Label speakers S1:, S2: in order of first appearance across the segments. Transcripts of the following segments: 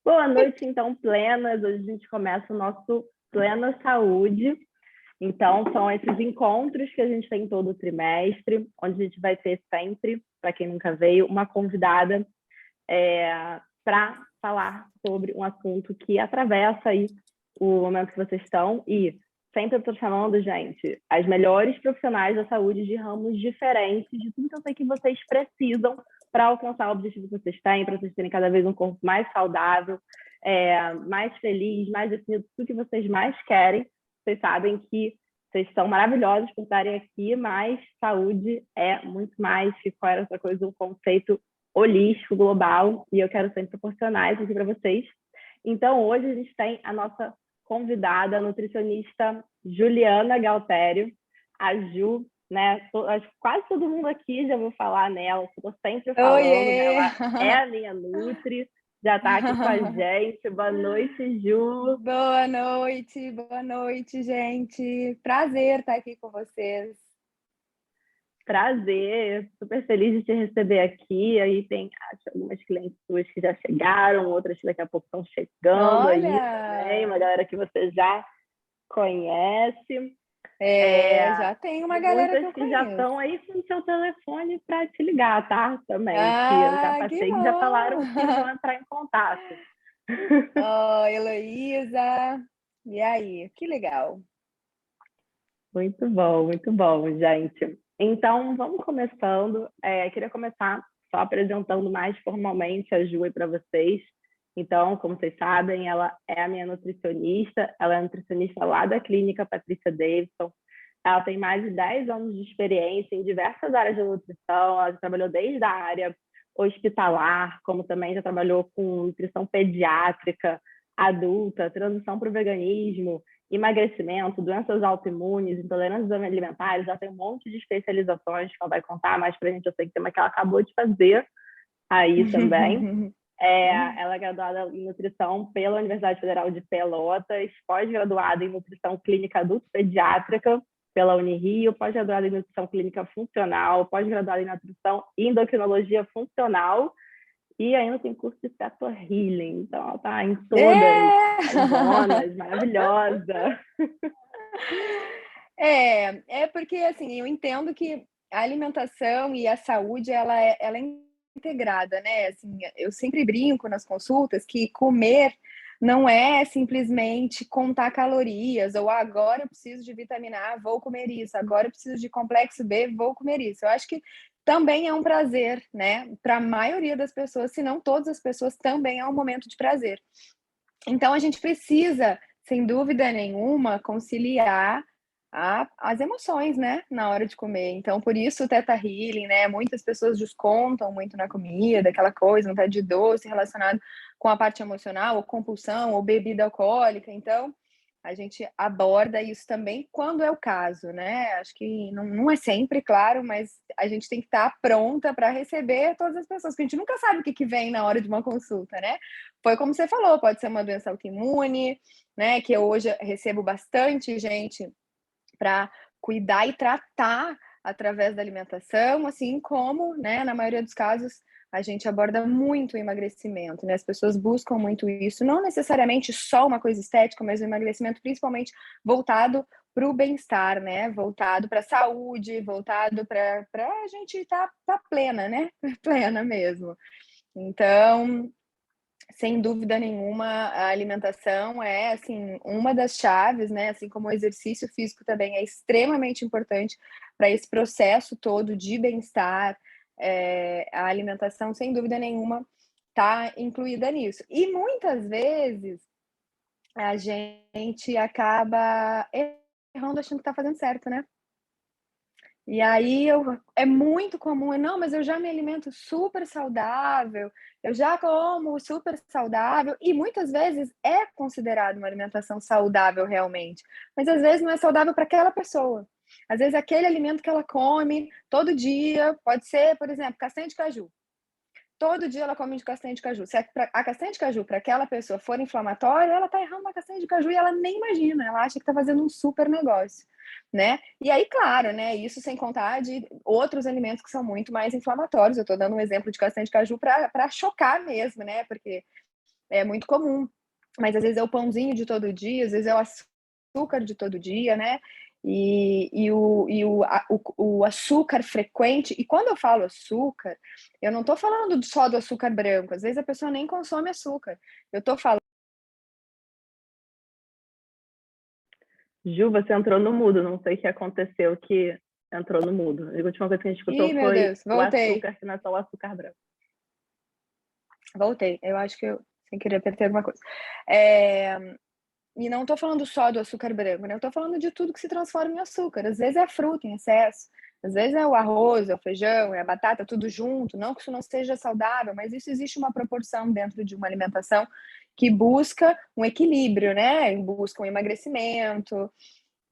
S1: Boa noite, então, plenas. Hoje a gente começa o nosso Plena Saúde. Então, são esses encontros que a gente tem todo o trimestre, onde a gente vai ter sempre, para quem nunca veio, uma convidada para falar sobre um assunto que atravessa aí o momento que vocês estão. E sempre eu estou chamando, gente, as melhores profissionais da saúde de ramos diferentes, de tudo que eu sei que vocês precisam para alcançar o objetivo que vocês têm, para vocês terem cada vez um corpo mais saudável, mais feliz, mais definido, tudo que vocês mais querem. Vocês sabem que vocês são maravilhosos por estarem aqui, mas saúde é muito mais que qualquer outra coisa, um conceito holístico, global, e eu quero sempre proporcionar isso aqui para vocês. Então, hoje a gente tem a nossa convidada, a nutricionista Juliana Galtério, a Ju, né? Quase todo mundo aqui já ouviu falar nela, estou sempre falando,
S2: Oiê!
S1: ela é a minha Nutri, já está aqui com a gente. Boa noite, Ju.
S2: Boa noite, gente. Prazer estar aqui com vocês.
S1: Prazer, super feliz de te receber aqui. Aí tem algumas clientes suas que já chegaram, outras que daqui a pouco estão chegando aí também, uma galera que você já conhece.
S2: Já tem uma
S1: E
S2: galera que
S1: muitas
S2: eu
S1: que já
S2: conheço.
S1: estão aí com o seu telefone para te ligar, tá? Também, que eu já
S2: Que
S1: passei, que já falaram que vão
S2: bom!
S1: entrar em contato.
S2: Heloísa. E aí? Que legal.
S1: Muito bom, gente. Então, vamos começando. Queria começar só apresentando mais formalmente a Ju para vocês. Então, como vocês sabem, ela é a minha nutricionista, ela é nutricionista lá da clínica Patrícia Davidson. Ela tem mais de 10 anos de experiência em diversas áreas de nutrição, ela já trabalhou desde a área hospitalar, como também já trabalhou com nutrição pediátrica, adulta, transição para o veganismo, emagrecimento, doenças autoimunes, intolerâncias alimentares, ela tem um monte de especializações que ela vai contar mais para a gente. Eu sei que tem uma que ela acabou de fazer aí também. Ela é graduada em nutrição pela Universidade Federal de Pelotas, pós-graduada em nutrição clínica adulto-pediátrica pela Unirio, pós-graduada em nutrição clínica funcional, pós-graduada em nutrição e endocrinologia funcional, e ainda tem curso de Petor Healing. Então, ela está em todas as zonas, maravilhosa.
S2: É porque assim, eu entendo que a alimentação e a saúde ela é integrada, né? Assim, eu sempre brinco nas consultas que comer não é simplesmente contar calorias, ou agora eu preciso de vitamina A, vou comer isso, agora eu preciso de complexo B, vou comer isso. Eu acho que também é um prazer, né? Para a maioria das pessoas, se não todas as pessoas, também é um momento de prazer. Então a gente precisa, sem dúvida nenhuma, conciliar as emoções, né, na hora de comer. Então, por isso o Theta Healing, né, muitas pessoas descontam muito na comida, aquela coisa, vontade de doce relacionado com a parte emocional, ou compulsão, ou bebida alcoólica. Então, a gente aborda isso também quando é o caso, né? Acho que não é sempre, claro, mas a gente tem que estar pronta para receber todas as pessoas, porque a gente nunca sabe o que vem na hora de uma consulta, né? Foi como você falou, pode ser uma doença autoimune, né? Que eu hoje recebo bastante gente para cuidar e tratar através da alimentação, assim como, né, na maioria dos casos, a gente aborda muito o emagrecimento, né? As pessoas buscam muito isso, não necessariamente só uma coisa estética, mas o emagrecimento principalmente voltado para o bem-estar, né? Voltado para a saúde, voltado para a gente estar plena, né? Plena mesmo. Então, sem dúvida nenhuma, a alimentação é, assim, uma das chaves, né? Assim como o exercício físico também é extremamente importante para esse processo todo de bem-estar. A alimentação, sem dúvida nenhuma, está incluída nisso. E muitas vezes a gente acaba errando achando que está fazendo certo, né? E aí é muito comum, não, mas eu já me alimento super saudável, eu já como super saudável, e muitas vezes é considerado uma alimentação saudável realmente, mas às vezes não é saudável para aquela pessoa. Às vezes aquele alimento que ela come todo dia, pode ser, por exemplo, castanha de caju. Todo dia ela come de castanha de caju. Se a castanha de caju para aquela pessoa for inflamatória, ela está errando uma castanha de caju e ela nem imagina, ela acha que está fazendo um super negócio, né? E aí, claro, né? Isso sem contar de outros alimentos que são muito mais inflamatórios. Eu estou dando um exemplo de castanha de caju para chocar mesmo, né? Porque é muito comum, mas às vezes é o pãozinho de todo dia, às vezes é o açúcar de todo dia, né? O açúcar frequente, e quando eu falo açúcar, eu não estou falando só do açúcar branco, às vezes a pessoa nem consome açúcar. Eu estou falando.
S1: Ju, você entrou no mudo, não sei o que aconteceu que entrou no mudo. A última coisa que a gente escutou
S2: Ih, meu
S1: foi
S2: Deus,
S1: o
S2: voltei.
S1: açúcar, que não é só o açúcar branco.
S2: Voltei. Eu acho que eu, sem querer, apertei alguma coisa. E não estou falando só do açúcar branco, né? Eu estou falando de tudo que se transforma em açúcar. Às vezes é a fruta em excesso, às vezes é o arroz, é o feijão, é a batata, tudo junto. Não que isso não seja saudável, mas isso existe uma proporção dentro de uma alimentação que busca um equilíbrio, né? Busca um emagrecimento.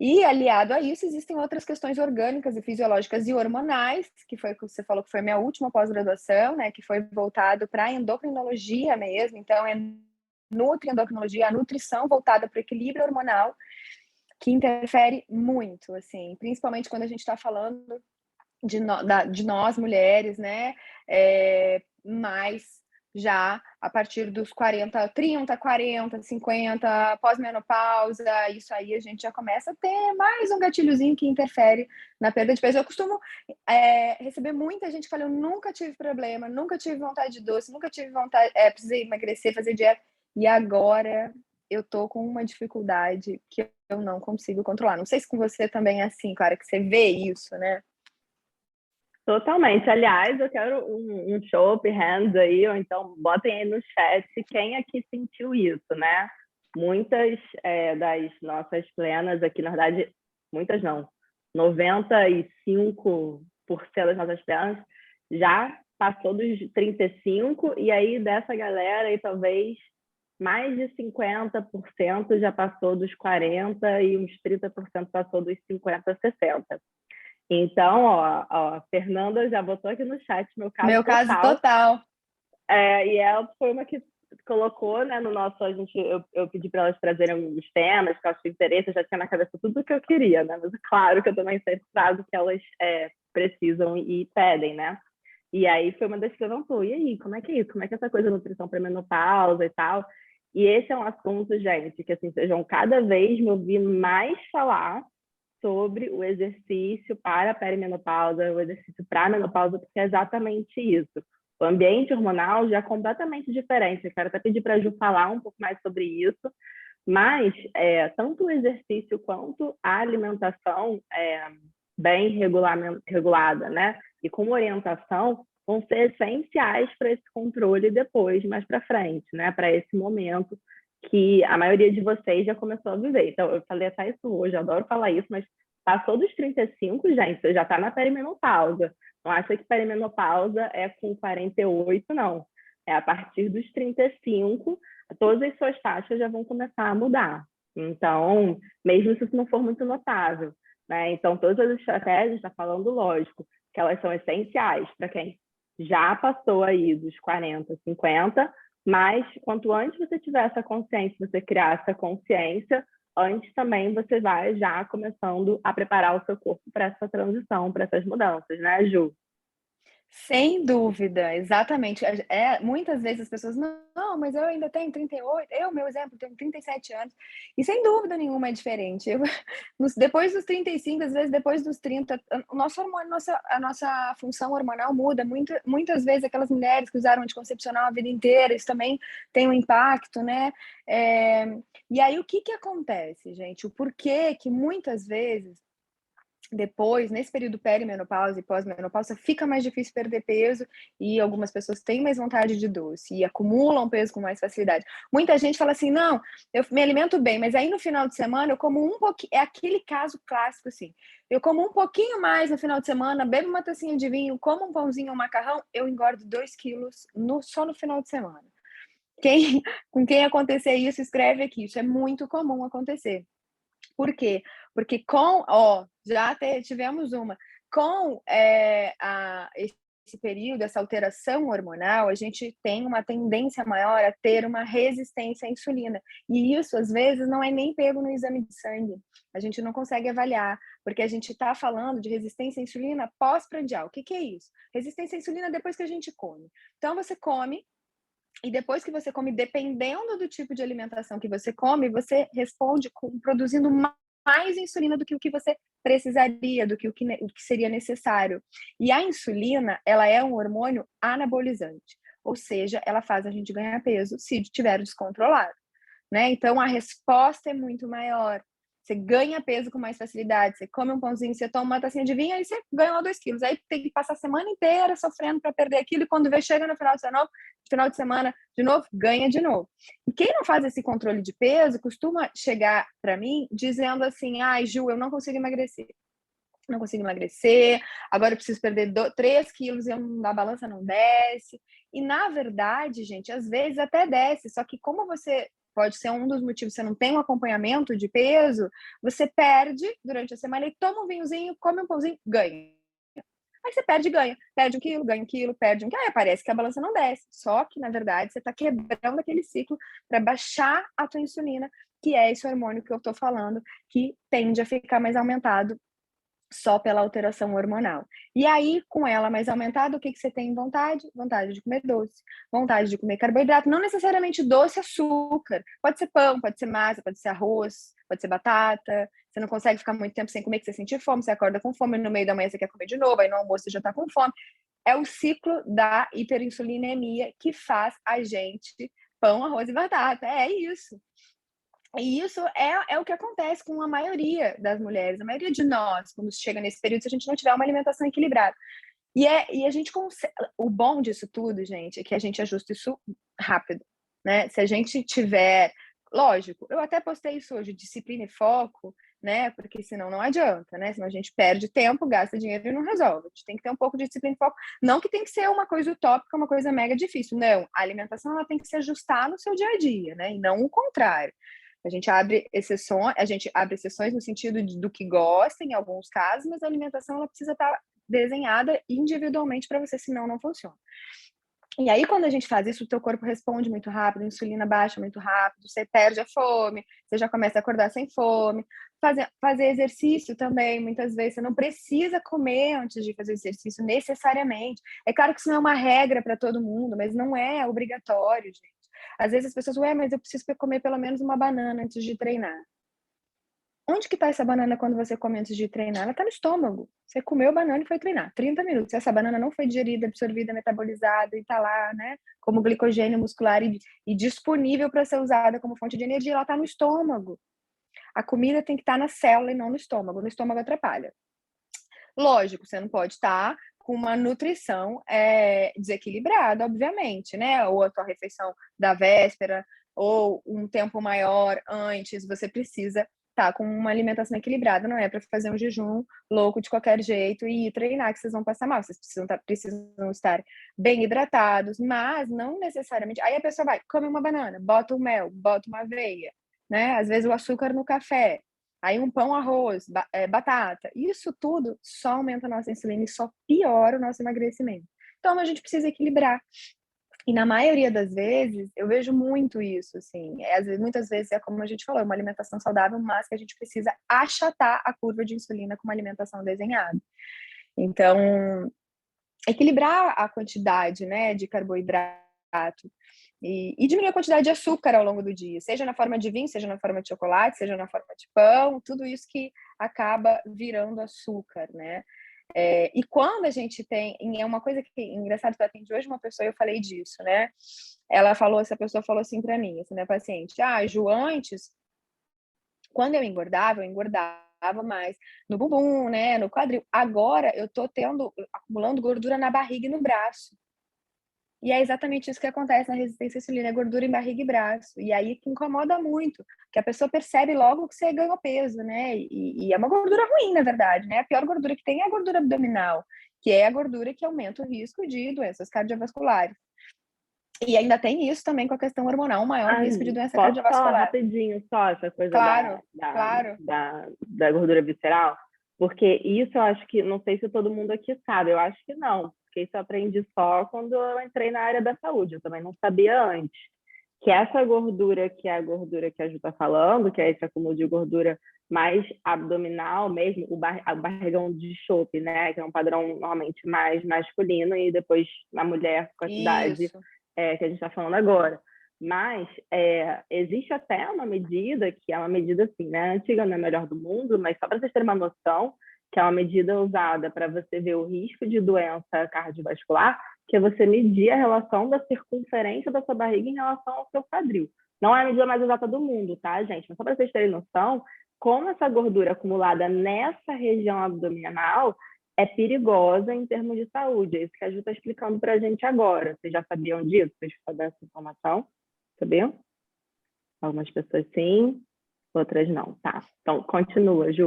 S2: E aliado a isso, existem outras questões orgânicas e fisiológicas e hormonais, que foi o que você falou que foi a minha última pós-graduação, né? Que foi voltado para a endocrinologia mesmo. Então, é nutriendocrinologia, a nutrição voltada para o equilíbrio hormonal, que interfere muito, assim, principalmente quando a gente está falando de nós mulheres, né? Mais já a partir dos 40, 30, 40, 50, pós-menopausa, isso aí a gente já começa a ter mais um gatilhozinho que interfere na perda de peso. Eu costumo receber muita gente falando, eu nunca tive problema, nunca tive vontade de doce, nunca tive vontade, precisei emagrecer, fazer dieta, e agora eu tô com uma dificuldade que eu não consigo controlar. Não sei se com você também é assim, Clara, que você vê isso, né?
S1: Totalmente. Aliás, eu quero um show of hands aí, ou então botem aí no chat quem aqui sentiu isso, né? Muitas das nossas plenas aqui, na verdade, muitas não, 95% das nossas plenas já passou dos 35, e aí dessa galera aí talvez mais de 50% já passou dos 40 e uns 30% passou dos 50, 60. Então, a Fernanda já botou aqui no chat meu caso
S2: Meu
S1: total.
S2: caso total.
S1: E ela foi uma que colocou, né, no nosso, eu pedi para elas trazerem alguns temas, que eu achei interesse, eu já tinha na cabeça tudo o que eu queria, né? Mas claro que eu também sempre trago o que elas precisam e pedem, né? E aí foi uma das que levantou. E aí, como é que é isso? Como é que é essa coisa de nutrição para menopausa e tal? E esse é um assunto, gente, que assim, vocês vão cada vez me ouvir mais falar sobre o exercício para a perimenopausa, o exercício para a menopausa, porque é exatamente isso. O ambiente hormonal já é completamente diferente. Eu quero até pedir para a Ju falar um pouco mais sobre isso, mas tanto o exercício quanto a alimentação bem regulada, né? E com orientação, vão ser essenciais para esse controle depois, mais para frente, né? Para esse momento que a maioria de vocês já começou a viver. Então, eu falei até isso hoje, eu adoro falar isso, mas passou dos 35, gente, você já está na perimenopausa. Não acha que perimenopausa é com 48, não. É a partir dos 35, todas as suas taxas já vão começar a mudar. Então, mesmo se isso não for muito notável, né? Então, todas as estratégias, está falando lógico, que elas são essenciais para quem já passou aí dos 40, 50, mas quanto antes você tiver essa consciência, você criar essa consciência, antes também você vai já começando a preparar o seu corpo para essa transição, para essas mudanças, né, Ju?
S2: Sem dúvida, exatamente. Muitas vezes as pessoas, não, mas eu ainda tenho 38, meu exemplo, tenho 37 anos, e sem dúvida nenhuma é diferente. Depois dos 35, às vezes depois dos 30, o nosso hormônio, a nossa função hormonal muda. Muitas vezes aquelas mulheres que usaram anticoncepcional a vida inteira, isso também tem um impacto, né? E aí o que acontece, gente? O porquê que muitas vezes depois, nesse período perimenopausa e pós-menopausa, fica mais difícil perder peso e algumas pessoas têm mais vontade de doce e acumulam peso com mais facilidade. Muita gente fala assim, não, eu me alimento bem, mas aí no final de semana eu como um pouquinho, é aquele caso clássico assim, eu como um pouquinho mais no final de semana, bebo uma tacinha de vinho, como um pãozinho, um macarrão, eu engordo 2 quilos só no final de semana. Com quem acontecer isso, escreve aqui, isso é muito comum acontecer. Por quê? Porque tivemos uma. Com esse período, essa alteração hormonal, a gente tem uma tendência maior a ter uma resistência à insulina. E isso, às vezes, não é nem pego no exame de sangue. A gente não consegue avaliar, porque a gente está falando de resistência à insulina pós-prandial. O que é isso? Resistência à insulina depois que a gente come. Então, você come, E depois que você come, dependendo do tipo de alimentação que você come, você responde produzindo mais insulina do que o que você precisaria, do que o que seria necessário. E a insulina, ela é um hormônio anabolizante, ou seja, ela faz a gente ganhar peso se estiver descontrolado, né? Então a resposta é muito maior. Você ganha peso com mais facilidade, você come um pãozinho, você toma uma tacinha de vinho, aí você ganhou 2 quilos. Aí tem que passar a semana inteira sofrendo para perder aquilo, e quando vê, chega no final de semana, de novo, ganha de novo. E quem não faz esse controle de peso costuma chegar para mim dizendo assim: ai, Ju, eu não consigo emagrecer. Não consigo emagrecer, agora eu preciso perder 3 quilos e a balança não desce. E na verdade, gente, às vezes até desce, só que como você pode ser um dos motivos, você não tem um acompanhamento de peso, você perde durante a semana e toma um vinhozinho, come um pãozinho, ganha. Aí você perde e ganha. Perde 1 quilo, ganha 1 quilo, perde 1 quilo. Aí parece que a balança não desce. Só que, na verdade, você está quebrando aquele ciclo para baixar a tua insulina, que é esse hormônio que eu estou falando, que tende a ficar mais aumentado só pela alteração hormonal. E aí, com ela mais aumentada, o que você tem vontade? Vontade de comer doce, vontade de comer carboidrato, não necessariamente doce, açúcar. Pode ser pão, pode ser massa, pode ser arroz, pode ser batata. Você não consegue ficar muito tempo sem comer, que você sentir fome, você acorda com fome, no meio da manhã você quer comer de novo, aí no almoço você já tá com fome. É o ciclo da hiperinsulinemia que faz a gente pão, arroz e batata. É isso. E isso é o que acontece com a maioria das mulheres, a maioria de nós, quando chega nesse período, se a gente não tiver uma alimentação equilibrada. E a gente consegue. O bom disso tudo, gente, é que a gente ajusta isso rápido, né? Se a gente tiver. Lógico, eu até postei isso hoje, disciplina e foco, né? Porque senão não adianta, né? Senão a gente perde tempo, gasta dinheiro e não resolve. A gente tem que ter um pouco de disciplina e foco. Não que tem que ser uma coisa utópica, uma coisa mega difícil. Não, a alimentação ela tem que se ajustar no seu dia a dia, né? E não o contrário. A gente abre exceções no sentido do que gosta, em alguns casos, mas a alimentação ela precisa estar desenhada individualmente para você, senão não funciona. E aí, quando a gente faz isso, o teu corpo responde muito rápido, a insulina baixa muito rápido, você perde a fome, você já começa a acordar sem fome. Fazer exercício também, muitas vezes, você não precisa comer antes de fazer exercício, necessariamente. É claro que isso não é uma regra para todo mundo, mas não é obrigatório, gente. Às vezes as pessoas, mas eu preciso comer pelo menos uma banana antes de treinar. Onde que tá essa banana quando você come antes de treinar? Ela tá no estômago. Você comeu banana e foi treinar. 30 minutos. Se essa banana não foi digerida, absorvida, metabolizada e tá lá, né, como glicogênio muscular e disponível para ser usada como fonte de energia, ela tá no estômago. A comida tem que estar na célula e não no estômago. No estômago atrapalha. Lógico, você não pode estar com uma nutrição desequilibrada, obviamente, né? Ou a tua refeição da véspera, ou um tempo maior antes, você precisa estar com uma alimentação equilibrada, não é para fazer um jejum louco de qualquer jeito e ir treinar que vocês vão passar mal, vocês precisam estar bem hidratados, mas não necessariamente. Aí a pessoa vai, come uma banana, bota um mel, bota uma aveia, né? Às vezes o açúcar no café. Aí um pão, arroz, batata. Isso tudo só aumenta a nossa insulina e só piora o nosso emagrecimento. Então a gente precisa equilibrar. E na maioria das vezes, eu vejo muito isso, assim. Muitas vezes é como a gente falou, uma alimentação saudável, mas que a gente precisa achatar a curva de insulina com uma alimentação desenhada. Então, equilibrar a quantidade, né, de carboidrato e diminuir a quantidade de açúcar ao longo do dia, seja na forma de vinho, seja na forma de chocolate, seja na forma de pão, tudo isso que acaba virando açúcar, né? E quando a gente tem, é uma coisa que engraçado que eu atendi hoje uma pessoa e eu falei disso, né? Essa pessoa falou assim para mim, assim, minha paciente, Ju, antes, quando eu engordava mais no bumbum, né, no quadril. Agora eu tô acumulando gordura na barriga e no braço. E é exatamente isso que acontece na resistência à insulina, é gordura em barriga e braço. E aí que incomoda muito, que a pessoa percebe logo que você ganhou peso, né? E é uma gordura ruim, na verdade, né? A pior gordura que tem é a gordura abdominal, que é a gordura que aumenta o risco de doenças cardiovasculares. E ainda tem isso também com a questão hormonal, um maior risco de doença
S1: posso falar
S2: cardiovascular.
S1: rapidinho só essa coisa
S2: Claro, claro.
S1: da gordura visceral? Porque isso eu acho que, não sei se todo mundo aqui sabe, eu acho que não, porque isso eu aprendi só quando eu entrei na área da saúde, eu também não sabia antes. Que essa gordura, que é a gordura que a Ju está falando, que é esse acúmulo de gordura mais abdominal mesmo, o barrigão de chope, né? Que é um padrão normalmente mais masculino, e depois na mulher com a idade que a gente está falando agora. Mas existe até uma medida, que é uma medida assim, né? Antiga, não é a melhor do mundo, mas só para vocês terem uma noção, que é uma medida usada para você ver o risco de doença cardiovascular, que é você medir a relação da circunferência da sua barriga em relação ao seu quadril. Não é a medida mais exata do mundo, tá, gente? Mas só para vocês terem noção, como essa gordura acumulada nessa região abdominal é perigosa em termos de saúde. É isso que a Ju está explicando para a gente agora. Vocês já sabiam disso? Vocês sabiam essa informação? Sabiam? Algumas pessoas sim, outras não. Tá, então continua, Ju.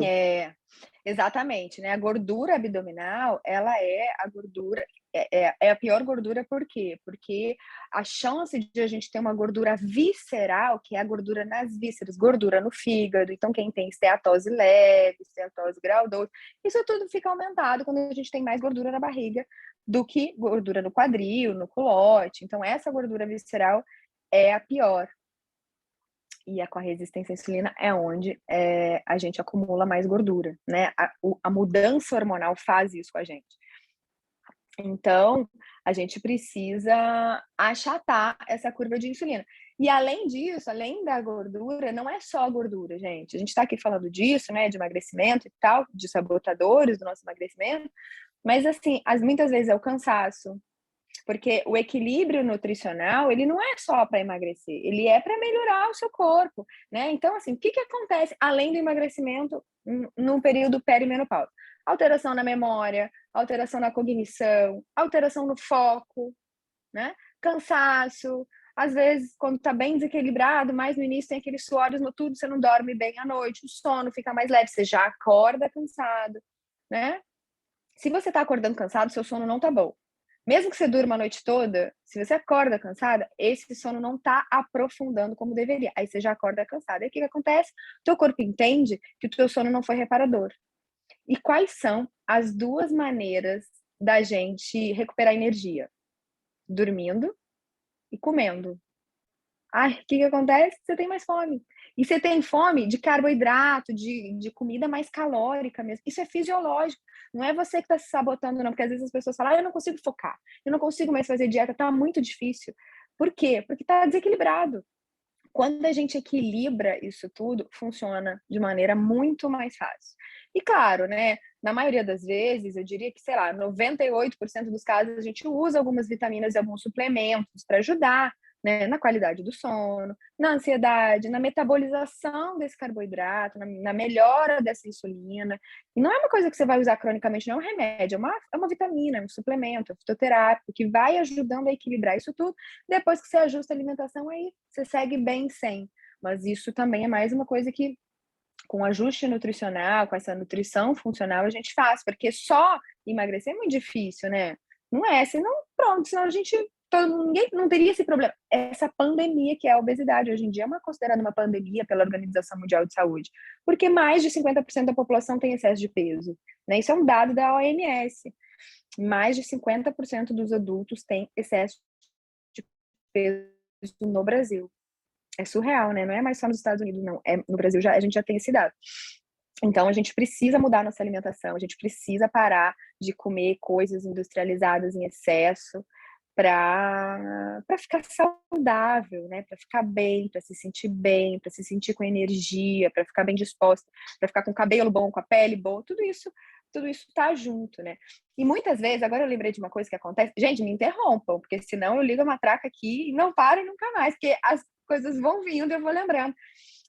S2: Exatamente, né? A gordura abdominal, ela é a gordura, é a pior gordura, por quê? Porque a chance de a gente ter uma gordura visceral, que é a gordura nas vísceras, gordura no fígado, então quem tem esteatose leve, esteatose grau 2, isso tudo fica aumentado quando a gente tem mais gordura na barriga do que gordura no quadril, no culote. Então essa gordura visceral é a pior. E com a resistência à insulina é onde a gente acumula mais gordura, né? A mudança hormonal faz isso com a gente. Então, a gente precisa achatar essa curva de insulina. E além disso, além da gordura, não é só a gordura, gente. A gente está aqui falando disso, né? De emagrecimento e tal, de sabotadores do nosso emagrecimento. Mas, assim, muitas vezes é o cansaço, porque o equilíbrio nutricional, ele não é só para emagrecer, ele é para melhorar o seu corpo, né? Então, assim, o que acontece além do emagrecimento no período perimenopausa? Alteração na memória, alteração na cognição, alteração no foco, né? Cansaço, às vezes, quando tá bem desequilibrado, mais no início tem aqueles suores no tudo, você não dorme bem à noite, o sono fica mais leve, você já acorda cansado, né? Se você tá acordando cansado, seu sono não tá bom. Mesmo que você durma a noite toda, se você acorda cansada, esse sono não está aprofundando como deveria. Aí você já acorda cansada. E o que acontece? O teu corpo entende que o teu sono não foi reparador. E quais são as duas maneiras da gente recuperar energia? Dormindo e comendo. Ai, o que acontece? Você tem mais fome. E você tem fome de carboidrato, de comida mais calórica mesmo. Isso é fisiológico. Não é você que está se sabotando, não. Porque às vezes as pessoas falam, eu não consigo focar. Eu não consigo mais fazer dieta, tá muito difícil. Por quê? Porque tá desequilibrado. Quando a gente equilibra isso tudo, funciona de maneira muito mais fácil. E claro, né, na maioria das vezes, eu diria que, sei lá, 98% dos casos a gente usa algumas vitaminas e alguns suplementos para ajudar, né, na qualidade do sono, na ansiedade, na metabolização desse carboidrato, na melhora dessa insulina. E não é uma coisa que você vai usar cronicamente, não é um remédio, é uma vitamina, é um suplemento, é um fitoterápico, que vai ajudando a equilibrar isso tudo. Depois que você ajusta a alimentação, aí você segue bem sem. Mas isso também é mais uma coisa que, com ajuste nutricional, com essa nutrição funcional, a gente faz, porque só emagrecer é muito difícil, né? Não é, senão, pronto, senão a gente, ninguém não teria esse problema. Essa pandemia que é a obesidade, hoje em dia é considerada uma pandemia pela Organização Mundial de Saúde, porque mais de 50% da população tem excesso de peso, né? Isso é um dado da OMS. Mais de 50% dos adultos têm excesso de peso no Brasil. É surreal, né? Não é mais só nos Estados Unidos, não. No Brasil a gente já tem esse dado. Então, a gente precisa mudar nossa alimentação, a gente precisa parar de comer coisas industrializadas em excesso para ficar saudável, né? Para ficar bem, para se sentir com energia, para ficar bem disposta, para ficar com o cabelo bom, com a pele boa, tudo isso tá junto, né? E muitas vezes, agora eu lembrei de uma coisa que acontece, gente, me interrompam, porque senão eu ligo a matraca aqui e não paro nunca mais, porque as coisas vão vindo e eu vou lembrando.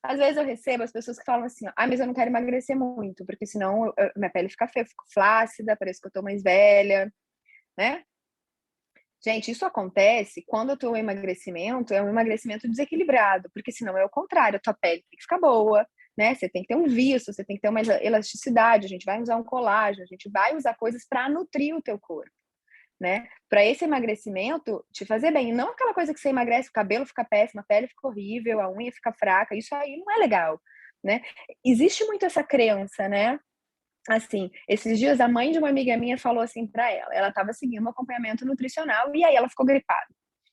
S2: Às vezes eu recebo as pessoas que falam assim, mas eu não quero emagrecer muito, porque senão minha pele fica feia, eu fico flácida, parece que eu tô mais velha, né? Gente, isso acontece quando o teu emagrecimento é um emagrecimento desequilibrado, porque senão é o contrário, a tua pele tem que ficar boa, né? Você tem que ter um viço, você tem que ter uma elasticidade, a gente vai usar um colágeno, a gente vai usar coisas para nutrir o teu corpo, né? Para esse emagrecimento te fazer bem, e não aquela coisa que você emagrece, o cabelo fica péssimo, a pele fica horrível, a unha fica fraca, isso aí não é legal, né? Existe muito essa crença, né? Assim, esses dias a mãe de uma amiga minha falou assim para ela estava seguindo um acompanhamento nutricional e aí ela ficou gripada.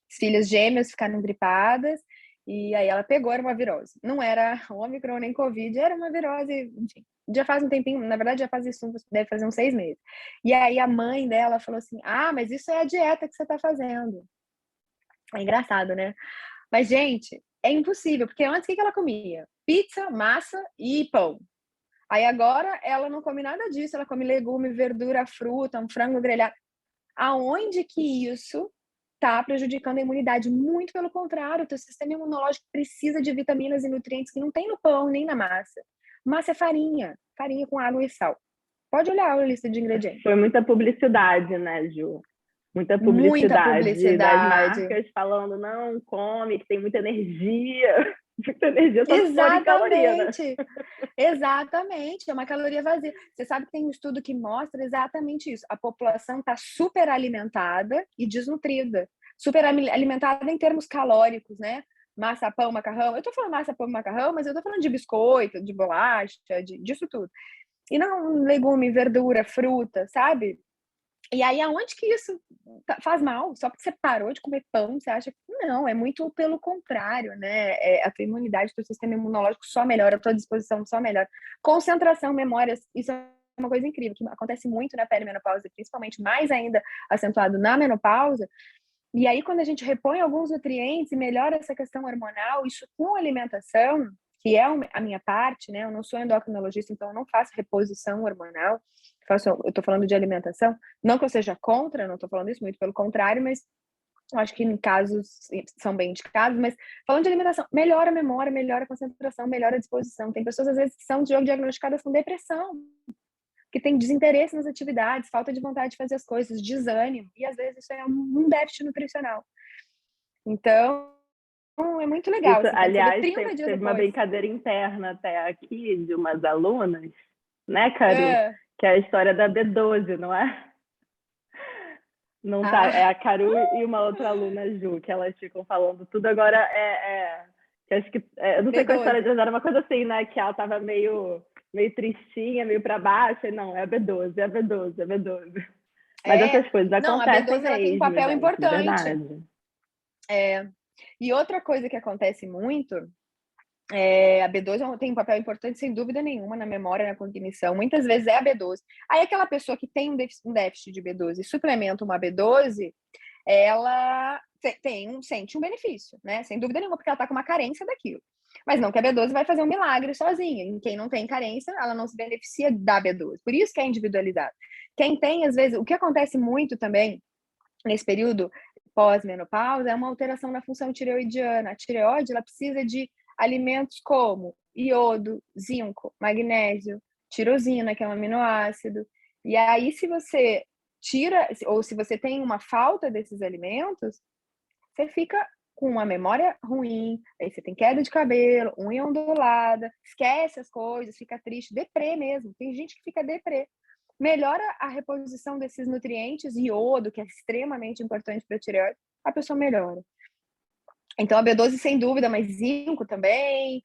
S2: As filhas gêmeas ficaram gripadas e aí ela pegou, era uma virose. Não era Ômicron nem Covid, era uma virose, enfim. Já faz um tempinho, na verdade já faz isso, deve fazer uns 6 meses. E aí a mãe dela falou assim, mas isso é a dieta que você está fazendo. É engraçado, né? Mas, gente, é impossível, porque antes o que ela comia? Pizza, massa e pão. Aí agora ela não come nada disso, ela come legume, verdura, fruta, um frango grelhado. Aonde que isso está prejudicando a imunidade? Muito pelo contrário, o teu sistema imunológico precisa de vitaminas e nutrientes que não tem no pão nem na massa. Massa é farinha, farinha com água e sal. Pode olhar a lista de ingredientes.
S1: Foi muita publicidade, né, Ju? Muita
S2: Muita
S1: publicidade das
S2: publicidade.
S1: marcas falando, não, come, que tem muita energia. Muita energia só se for em caloria, né?
S2: Exatamente, exatamente, é uma caloria vazia. Você sabe que tem um estudo que mostra exatamente isso. A população está super alimentada e desnutrida. Super alimentada em termos calóricos, né? Massa, pão, macarrão. Eu tô falando massa, pão, macarrão, mas eu tô falando de biscoito, de bolacha, disso tudo. E não legume, verdura, fruta, sabe? E aí, aonde que isso faz mal? Só porque você parou de comer pão, você acha que não, é muito pelo contrário, né? A tua imunidade, teu sistema imunológico só melhora, a tua disposição só melhora. Concentração, memórias, isso é uma coisa incrível, que acontece muito na perimenopausa, principalmente mais ainda acentuado na menopausa. E aí, quando a gente repõe alguns nutrientes e melhora essa questão hormonal, isso com alimentação, que é a minha parte, né? Eu não sou endocrinologista, então eu não faço reposição hormonal, eu tô falando de alimentação. Não que eu seja contra, não tô falando isso, muito pelo contrário, mas eu acho que em casos são bem indicados, mas falando de alimentação, melhora a memória, melhora a concentração, melhora a disposição. Tem pessoas, às vezes, que são diagnosticadas com depressão, que tem desinteresse nas atividades, falta de vontade de fazer as coisas, desânimo, e às vezes isso é um déficit nutricional. Então, é muito legal.
S1: Isso,
S2: Assim, quando você vê
S1: aliás,
S2: 30 dias
S1: teve uma
S2: depois.
S1: brincadeira interna até aqui de umas alunas, né, Caru?
S2: É.
S1: Que é a história da B12, não é? Não tá, é
S2: Ah.
S1: a Caru e uma outra aluna, Ju, que elas ficam falando tudo agora que acho que eu não sei qual a história
S2: B12.
S1: deles, era uma coisa assim, né? Que ela tava meio tristinha, meio para baixo, e não, é a B12, é a B12, é a B12. Mas
S2: É.
S1: essas coisas
S2: Não, a
S1: acontecem
S2: B12 ela tem um
S1: mesmo,
S2: papel
S1: gente, de
S2: importante.
S1: verdade.
S2: É. E outra coisa que acontece muito a B12 tem um papel importante, sem dúvida nenhuma, na memória, na cognição. Muitas vezes é a B12. Aí aquela pessoa que tem um déficit de B12 e suplementa uma B12, ela sente um benefício, né? Sem dúvida nenhuma, porque ela está com uma carência daquilo. Mas não que a B12 vai fazer um milagre sozinha. Em quem não tem carência, ela não se beneficia da B12. Por isso que é individualizado. Quem tem, às vezes, o que acontece muito também nesse período pós-menopausa é uma alteração na função tireoidiana. A tireoide, ela precisa de alimentos como iodo, zinco, magnésio, tirosina, que é um aminoácido. E aí, se você tira, ou se você tem uma falta desses alimentos, você fica com uma memória ruim, aí você tem queda de cabelo, unha ondulada, esquece as coisas, fica triste, deprê mesmo. Tem gente que fica deprê. Melhora a reposição desses nutrientes, iodo, que é extremamente importante para a tireoide, a pessoa melhora. Então, a B12, sem dúvida, mas zinco também,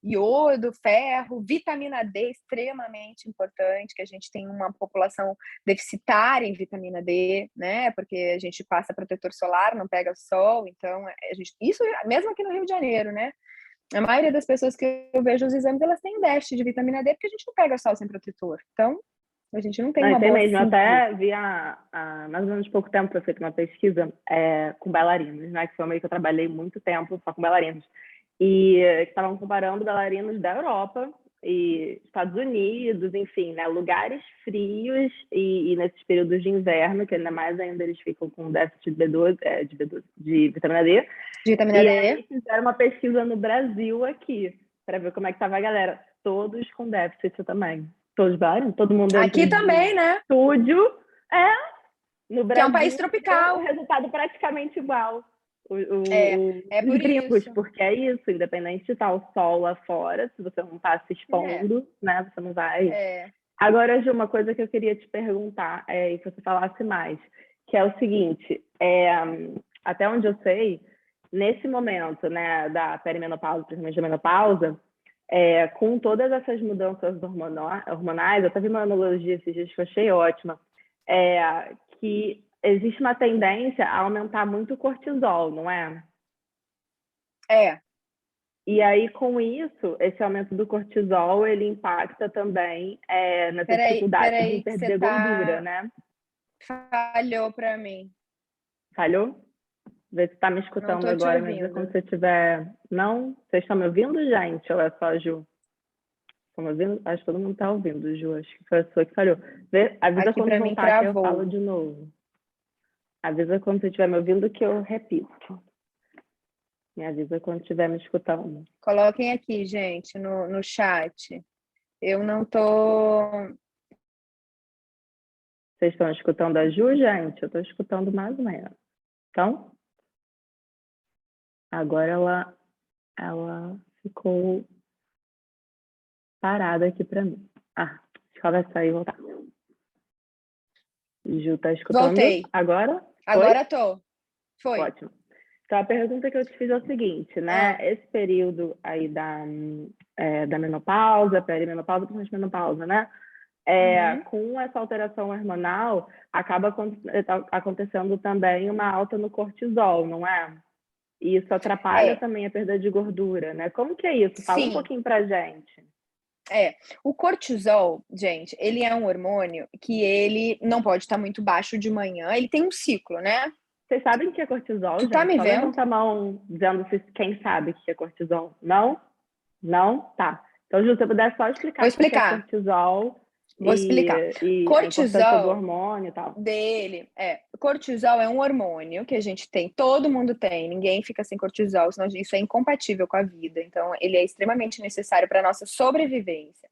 S2: iodo, ferro, vitamina D, extremamente importante, que a gente tem uma população deficitária em vitamina D, né? Porque a gente passa protetor solar, não pega sol, então, isso mesmo aqui no Rio de Janeiro, né? A maioria das pessoas que eu vejo os exames, elas têm déficit de vitamina D, porque a gente não pega sol sem protetor. Então, a gente não tem uma
S1: Tem
S2: boa
S1: mesmo,
S2: síntese.
S1: até vi há mais ou menos pouco tempo eu fiz uma pesquisa com bailarinos, né? Que foi meio que eu trabalhei muito tempo só com bailarinos. E estavam comparando bailarinos da Europa e Estados Unidos, enfim, né? Lugares frios e nesses períodos de inverno, que ainda mais ainda eles ficam com déficit de B12, de vitamina D.
S2: De vitamina
S1: D.
S2: Aí
S1: fizeram uma pesquisa no Brasil aqui, para ver como é que estava a galera. Todos com déficit também. Todos bailarinos, todo mundo dentro
S2: aqui também, né?
S1: estúdio. No
S2: Que é um país
S1: Brasil, deu o
S2: tropical.
S1: resultado praticamente igual.
S2: É
S1: Os
S2: por
S1: gringos,
S2: isso.
S1: porque é isso, independente de estar o sol lá fora, se você não está se expondo, né, você não vai. Agora, Ju, uma coisa que eu queria te perguntar, e que você falasse mais, que é o seguinte, até onde eu sei, nesse momento, né, da perimenopausa, principalmente da menopausa, com todas essas mudanças hormonais, eu até vi uma analogia esses dias que eu achei ótima, que existe uma tendência a aumentar muito o cortisol, não é? E aí, com isso, esse aumento do cortisol, ele impacta também nessa dificuldade de
S2: Peraí, que você
S1: perder gordura, né?
S2: falhou para mim.
S1: Falhou? Vê se tá me
S2: Não
S1: escutando
S2: tô te
S1: agora, me avisa quando
S2: ouvindo.
S1: você tiver. Não? Vocês estão me ouvindo, gente? Ou é só a Ju? Estão me ouvindo? Acho que todo mundo tá ouvindo, Ju. Acho que foi a sua que falhou. Avisa
S2: Aqui
S1: quando
S2: para mim
S1: voltar que eu falo
S2: travou.
S1: de novo. Avisa quando você estiver me ouvindo que eu repito. Me avisa quando estiver me escutando.
S2: Coloquem aqui, gente, no chat. Eu não tô.
S1: Vocês estão escutando a Ju, gente? Eu estou escutando mais ou menos. Então, agora ela ficou parada aqui para mim. Ah, acho que ela vai sair e voltar. Ju, tá escutando
S2: Voltei.
S1: agora? Foi?
S2: Agora tô. Foi.
S1: Ótimo. Então, a pergunta que eu te fiz é o seguinte, né?
S2: Ah,
S1: Esse período aí da menopausa, perimenopausa, principalmente menopausa, né?
S2: uhum.
S1: Com essa alteração hormonal, acaba acontecendo também uma alta no cortisol, não é? E isso atrapalha
S2: É,
S1: também a perda de gordura, né? Como que é isso? Fala um
S2: sim.
S1: pouquinho pra gente.
S2: É, o cortisol, gente, ele é um hormônio que ele não pode estar muito baixo de manhã, ele tem um ciclo, né?
S1: Vocês sabem o que é cortisol,
S2: Tu tá
S1: gente?
S2: me
S1: Só
S2: vendo?
S1: levanta a mão dizendo quem sabe o que é cortisol. Não? Não? Tá. Então, Ju, se você puder só
S2: Vou
S1: explicar o que é
S2: explicar.
S1: cortisol
S2: Vou explicar.
S1: e a importância do
S2: Cortisol
S1: hormônio e tal.
S2: cortisol é um hormônio que a gente tem, todo mundo tem, ninguém fica sem cortisol, senão isso é incompatível com a vida. Então, ele é extremamente necessário para a nossa sobrevivência.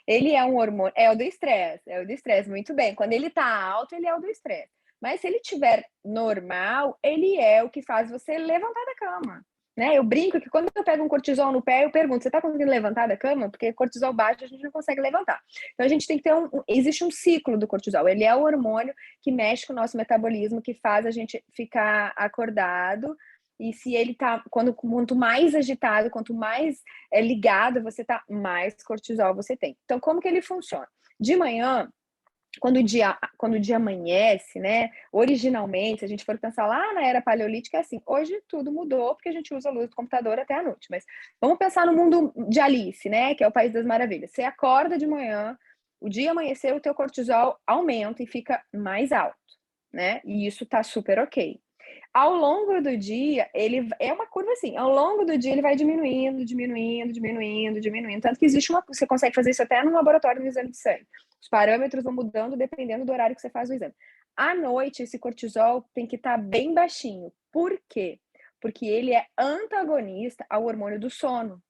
S2: Ele é um hormônio, é o do estresse, muito bem. Quando ele tá alto, ele é o do estresse. Mas se ele tiver normal, ele é o que faz você levantar da cama. Né? Eu brinco que quando eu pego um cortisol no pé, eu pergunto: você tá conseguindo levantar da cama? Porque cortisol baixo a gente não consegue levantar. Então a gente tem que ter existe um ciclo do cortisol. Ele é o hormônio que mexe com o nosso metabolismo, que faz a gente ficar acordado. E se ele tá, quanto mais agitado, quanto mais ligado você tá, mais cortisol você tem. Então, como que ele funciona? De manhã, quando o dia amanhece, né? Originalmente, se a gente for pensar lá na era paleolítica, é assim. Hoje tudo mudou porque a gente usa a luz do computador até a noite. Mas vamos pensar no mundo de Alice, né? Que é o País das Maravilhas. Você acorda de manhã, o dia amanheceu, o teu cortisol aumenta e fica mais alto, né? E isso tá super ok. Ao longo do dia, ele é uma curva assim, ao longo do dia ele vai diminuindo, diminuindo, diminuindo, diminuindo. Tanto que existe você consegue fazer isso até no laboratório no exame de sangue. Os parâmetros vão mudando dependendo do horário que você faz o exame. À noite, esse cortisol tem que estar bem baixinho. Por quê? Porque ele é antagonista ao hormônio do sono,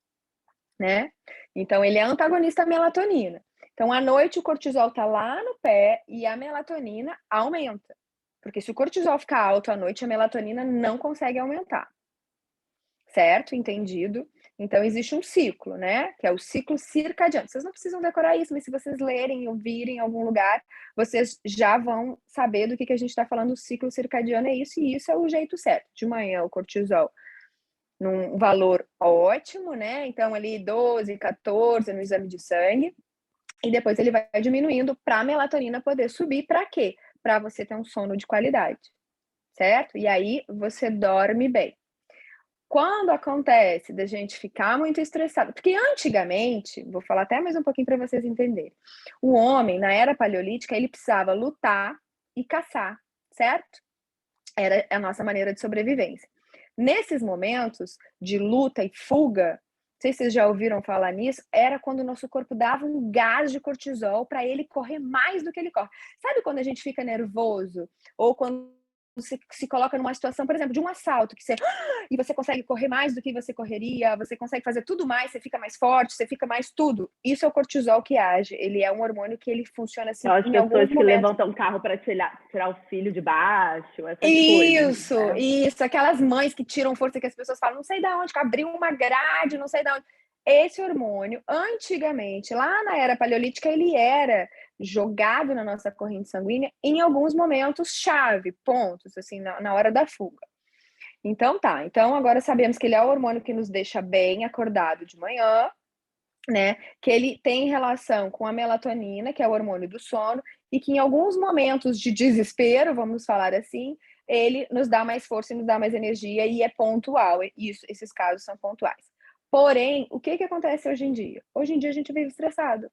S2: né? Então, ele é antagonista à melatonina. Então, à noite, o cortisol tá lá no pé e a melatonina aumenta. Porque se o cortisol ficar alto à noite, a melatonina não consegue aumentar. Certo? Entendido? Então, existe um ciclo, né? Que é o ciclo circadiano. Vocês não precisam decorar isso, mas se vocês lerem ou virem em algum lugar, vocês já vão saber do que a gente está falando. O ciclo circadiano é isso, e isso é o jeito certo. De manhã, o cortisol num valor ótimo, né? Então, ali 12, 14 no exame de sangue. E depois ele vai diminuindo para a melatonina poder subir. Para quê? Para você ter um sono de qualidade, certo? E aí você dorme bem. Quando acontece da gente ficar muito estressado, porque antigamente, vou falar até mais um pouquinho para vocês entenderem, o homem, na era paleolítica, ele precisava lutar e caçar, certo? Era a nossa maneira de sobrevivência. Nesses momentos de luta e fuga, não sei se vocês já ouviram falar nisso, era quando o nosso corpo dava um gás de cortisol para ele correr mais do que ele corre. Sabe quando a gente fica nervoso? Ou quando você se coloca numa situação, por exemplo, de um assalto, que você e você consegue correr mais do que você correria, você consegue fazer tudo mais, você fica mais forte, você fica mais tudo. Isso é o cortisol que age. Ele é um hormônio que ele funciona assim
S1: São as
S2: em alguns
S1: pessoas que
S2: momentos.
S1: levantam o carro para tirar o filho de baixo, essas coisas,
S2: Isso,
S1: né?
S2: isso, aquelas mães que tiram força que as pessoas falam, não sei da onde, que abriu uma grade, não sei da onde. Esse hormônio, antigamente, lá na era paleolítica, ele era jogado na nossa corrente sanguínea em alguns momentos chave, pontos, assim, na hora da fuga. Então tá, então agora sabemos que ele é o hormônio que nos deixa bem acordado de manhã, né? Que ele tem relação com a melatonina, que é o hormônio do sono, e que em alguns momentos de desespero, vamos falar assim, ele nos dá mais força e nos dá mais energia e é pontual. Isso, esses casos são pontuais. Porém, o que acontece hoje em dia? Hoje em dia a gente vive estressado.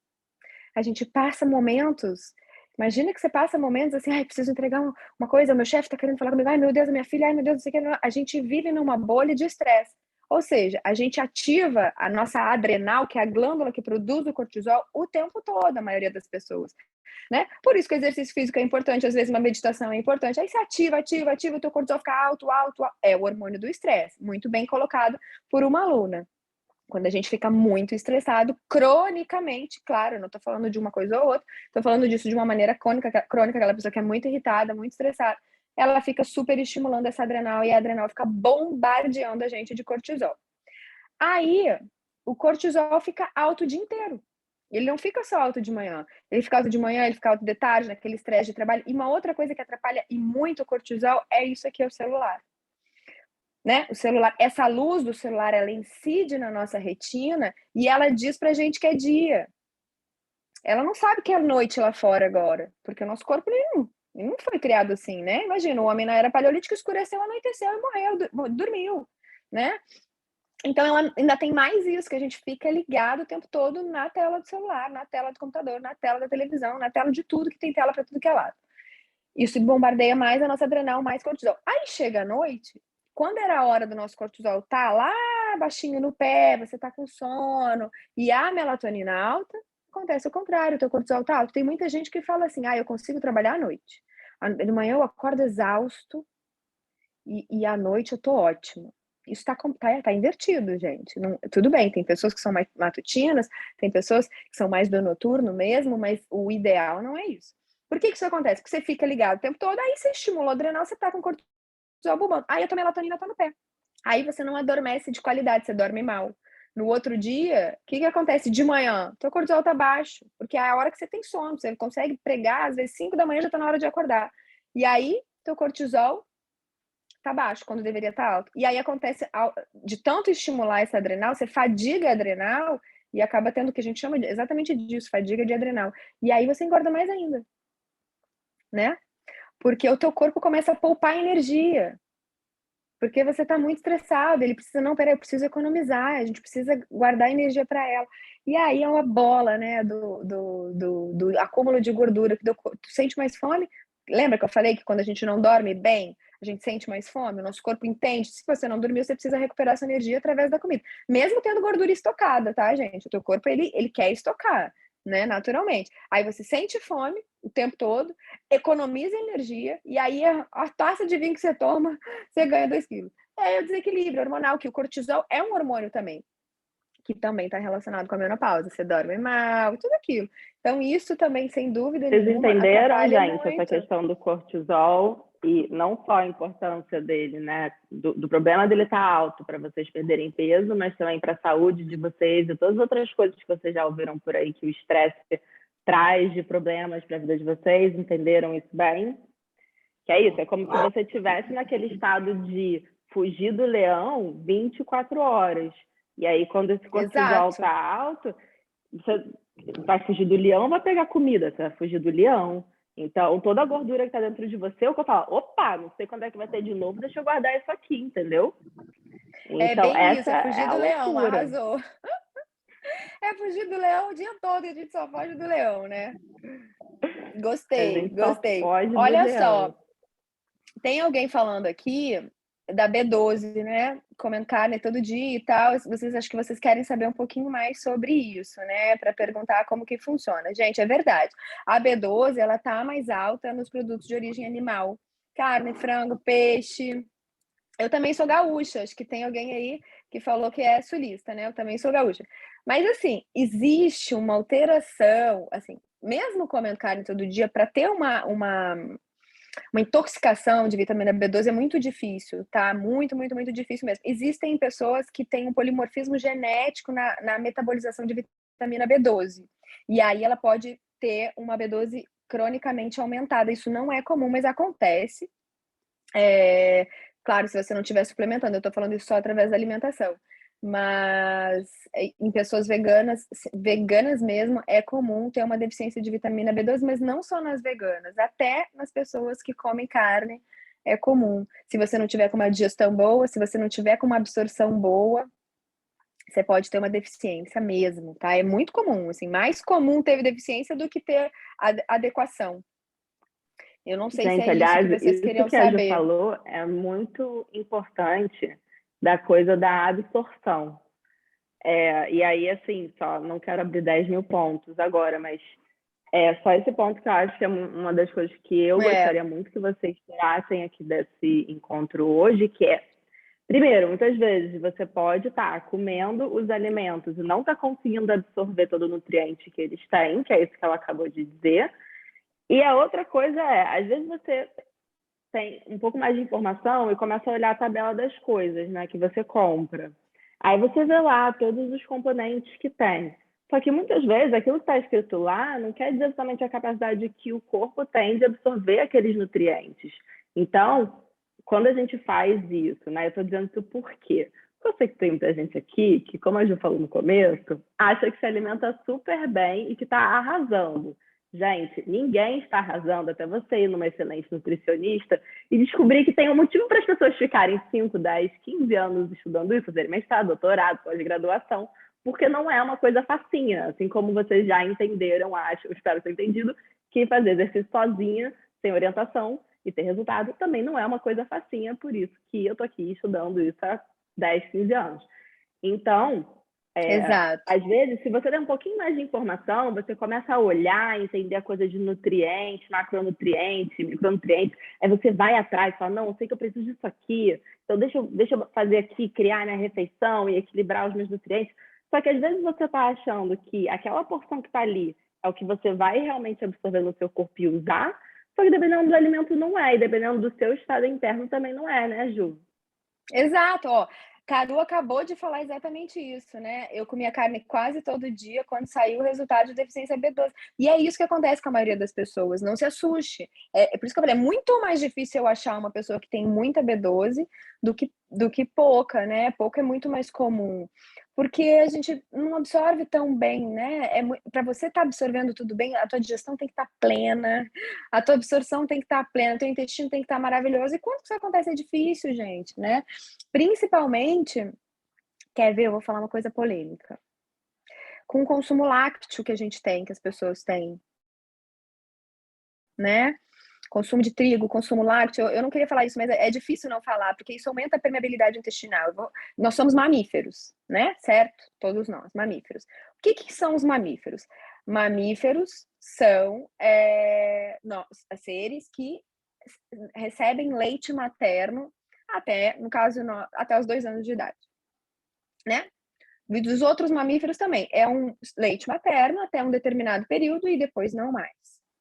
S2: A gente passa momentos Imagina que você passa momentos assim, ai, preciso entregar uma coisa, meu chefe tá querendo falar comigo, ai, meu Deus, a minha filha, ai, meu Deus, não sei o que. A gente vive numa bolha de estresse. Ou seja, a gente ativa a nossa adrenal, que é a glândula que produz o cortisol, o tempo todo, a maioria das pessoas, né? Por isso que o exercício físico é importante, às vezes uma meditação é importante. Aí você ativa, o teu cortisol fica alto, alto, alto. É o hormônio do estresse, muito bem colocado por uma aluna. Quando a gente fica muito estressado, cronicamente, claro, eu não tô falando de uma coisa ou outra, tô falando disso de uma maneira crônica, aquela pessoa que é muito irritada, muito estressada, ela fica super estimulando essa adrenal e a adrenal fica bombardeando a gente de cortisol. Aí, o cortisol fica alto o dia inteiro. Ele não fica só alto de manhã. Ele fica alto de manhã, ele fica alto de tarde, naquele estresse de trabalho. E uma outra coisa que atrapalha e muito o cortisol é isso aqui, é o celular. Né? O celular, essa luz do celular, ela incide na nossa retina e ela diz pra gente que é dia. Ela não sabe que é noite lá fora agora, porque o nosso corpo ele não foi criado assim, né? Imagina, o homem na era paleolítica escureceu, anoiteceu e morreu, dormiu, né? Então ela ainda tem mais isso, que a gente fica ligado o tempo todo na tela do celular, na tela do computador, na tela da televisão, na tela de tudo que tem tela para tudo que é lado. Isso bombardeia mais a nossa adrenal, mais cortisol. Aí chega a noite, quando era a hora do nosso cortisol tá lá baixinho no pé, você tá com sono e a melatonina alta, acontece o contrário, o teu cortisol tá alto. Tem muita gente que fala assim, eu consigo trabalhar à noite. De manhã eu acordo exausto e à noite eu tô ótimo. Isso tá invertido, gente. Não, tudo bem, tem pessoas que são mais matutinas, tem pessoas que são mais do noturno mesmo, mas o ideal não é isso. Por que isso acontece? Porque você fica ligado o tempo todo, aí você estimula o adrenal, você tá com cortisol bombando. Aí a tua melatonina tá no pé. Aí você não adormece de qualidade, você dorme mal. No outro dia, o que acontece de manhã? Teu cortisol tá baixo, porque é a hora que você tem sono, você consegue pregar, às vezes 5 da manhã já tá na hora de acordar. E aí, teu cortisol tá baixo, quando deveria estar alto. E aí acontece, de tanto estimular essa adrenal, você fadiga a adrenal e acaba tendo o que a gente chama exatamente disso, fadiga de adrenal. E aí você engorda mais ainda, né? Porque o teu corpo começa a poupar energia. Porque você está muito estressado, ele precisa, não, peraí, eu preciso economizar, a gente precisa guardar energia para ela. E aí é uma bola, né, do acúmulo de gordura, que tu sente mais fome. Lembra que eu falei que quando a gente não dorme bem, a gente sente mais fome, o nosso corpo entende, se você não dormiu, você precisa recuperar essa energia através da comida. Mesmo tendo gordura estocada, tá, gente? O teu corpo, ele quer estocar, né, naturalmente. Aí você sente fome o tempo todo, economiza energia, e aí a taça de vinho que você toma, você ganha 2 quilos. É o desequilíbrio hormonal, que o cortisol é um hormônio também, que também está relacionado com a menopausa. Você dorme mal, tudo aquilo. Então, isso também, sem dúvida
S1: Vocês
S2: nenhuma,
S1: entenderam,
S2: atrapalha
S1: gente, essa
S2: muito.
S1: questão do cortisol e não só a importância dele, né? Do problema dele estar alto para vocês perderem peso, mas também para a saúde de vocês e todas as outras coisas que vocês já ouviram por aí que o estresse traz de problemas para a vida de vocês. Entenderam isso bem? Que é isso, é como se você estivesse naquele estado de fugir do leão 24 horas. E aí, quando esse cortisol
S2: Exato.
S1: está alto, você vai fugir do leão, vai pegar comida, você vai fugir do leão. Então, toda a gordura que está dentro de você, o que eu falo, opa, não sei quando é que vai ter de novo, deixa eu guardar isso aqui, entendeu?
S2: É
S1: Então,
S2: bem isso,
S1: essa
S2: é
S1: é
S2: fugir
S1: a
S2: do leão,
S1: loucura.
S2: arrasou. É fugir do leão o dia todo e a gente só foge do leão, né?
S1: A
S2: Gostei,
S1: gente só
S2: gostei.
S1: foge do
S2: Olha só,
S1: leão.
S2: tem alguém falando aqui da B12, né? Comendo carne todo dia e tal. Vocês acho que vocês querem saber um pouquinho mais sobre isso, né? Para perguntar como que funciona. Gente, é verdade. A B12 ela tá mais alta nos produtos de origem animal, carne, frango, peixe. Eu também sou gaúcha. Acho que tem alguém aí que falou que é sulista, né? Eu também sou gaúcha. Mas assim, existe uma alteração, assim, mesmo comendo carne todo dia, para ter uma intoxicação de vitamina B12 é muito difícil, tá? Muito, muito, muito difícil mesmo. Existem pessoas que têm um polimorfismo genético na metabolização de vitamina B12. E aí ela pode ter uma B12 cronicamente aumentada. Isso não é comum, mas acontece. Claro, se você não estiver suplementando, eu tô falando isso só através da alimentação. Mas em pessoas veganas mesmo, é comum ter uma deficiência de vitamina B12, mas não só nas veganas, até nas pessoas que comem carne é comum. Se você não tiver com uma digestão boa, se você não tiver com uma absorção boa, você pode ter uma deficiência mesmo, tá? É muito comum, assim, mais comum ter deficiência do que ter adequação. Eu não sei se
S1: Gente,
S2: é isso
S1: aliás,
S2: que vocês
S1: isso
S2: queriam
S1: que a Ju
S2: saber.
S1: falou é muito importante da coisa da absorção. E aí, assim, só não quero abrir 10 mil pontos agora, mas só esse ponto que eu acho que é uma das coisas que eu
S2: É,
S1: gostaria muito que vocês tirassem aqui desse encontro hoje, que é, primeiro, muitas vezes você pode estar comendo os alimentos e não estar conseguindo absorver todo o nutriente que eles têm, que é isso que ela acabou de dizer. E a outra coisa é, às vezes você tem um pouco mais de informação e começa a olhar a tabela das coisas, né, que você compra. Aí você vê lá todos os componentes que tem. Só que muitas vezes aquilo que está escrito lá não quer dizer exatamente a capacidade que o corpo tem de absorver aqueles nutrientes. Então, quando a gente faz isso, né, eu estou dizendo isso por quê? Porque eu sei que tem muita gente aqui que, como a Ju falou no começo, acha que se alimenta super bem e que está arrasando. Gente, ninguém está arrasando até você ir numa excelente nutricionista e descobrir que tem um motivo para as pessoas ficarem 5, 10, 15 anos estudando isso, fazerem mestrado, doutorado, pós-graduação, porque não é uma coisa facinha, assim como vocês já entenderam, acho, eu espero ter entendido, que fazer exercício sozinha, sem orientação e ter resultado, também não é uma coisa facinha, por isso que eu estou aqui estudando isso há 10, 15 anos. Então,
S2: exato.
S1: às vezes, se você tem um pouquinho mais de informação, você começa a olhar, entender a coisa de nutrientes, macronutrientes, micronutrientes, aí você vai atrás e fala, não, eu sei que eu preciso disso aqui, então deixa eu fazer aqui, criar minha refeição e equilibrar os meus nutrientes. Só que às vezes você está achando que aquela porção que está ali é o que você vai realmente absorver no seu corpo e usar, só que dependendo do alimento não é, e dependendo do seu estado interno também não é, né, Ju?
S2: Exato, ó, Cadu acabou de falar exatamente isso, né? Eu comia carne quase todo dia quando saiu o resultado de deficiência B12. E é isso que acontece com a maioria das pessoas, não se assuste. É por isso que eu falei, é muito mais difícil eu achar uma pessoa que tem muita B12 do que pouca, né? Pouca é muito mais comum. Porque a gente não absorve tão bem, né? Para você estar absorvendo tudo bem, a tua digestão tem que estar plena, a tua absorção tem que estar plena, o teu intestino tem que estar maravilhoso. E quando isso acontece é difícil, gente, né? Principalmente, quer ver? Eu vou falar uma coisa polêmica. Com o consumo lácteo que a gente tem, que as pessoas têm, né? Consumo de trigo, consumo lácteo, eu não queria falar isso, mas é difícil não falar, porque isso aumenta a permeabilidade intestinal. Nós somos mamíferos, né? Certo? Todos nós, mamíferos. O que são os mamíferos? Mamíferos são seres que recebem leite materno até, no caso, até os 2 anos de idade, né? E dos outros mamíferos também. É um leite materno até um determinado período e depois não mais.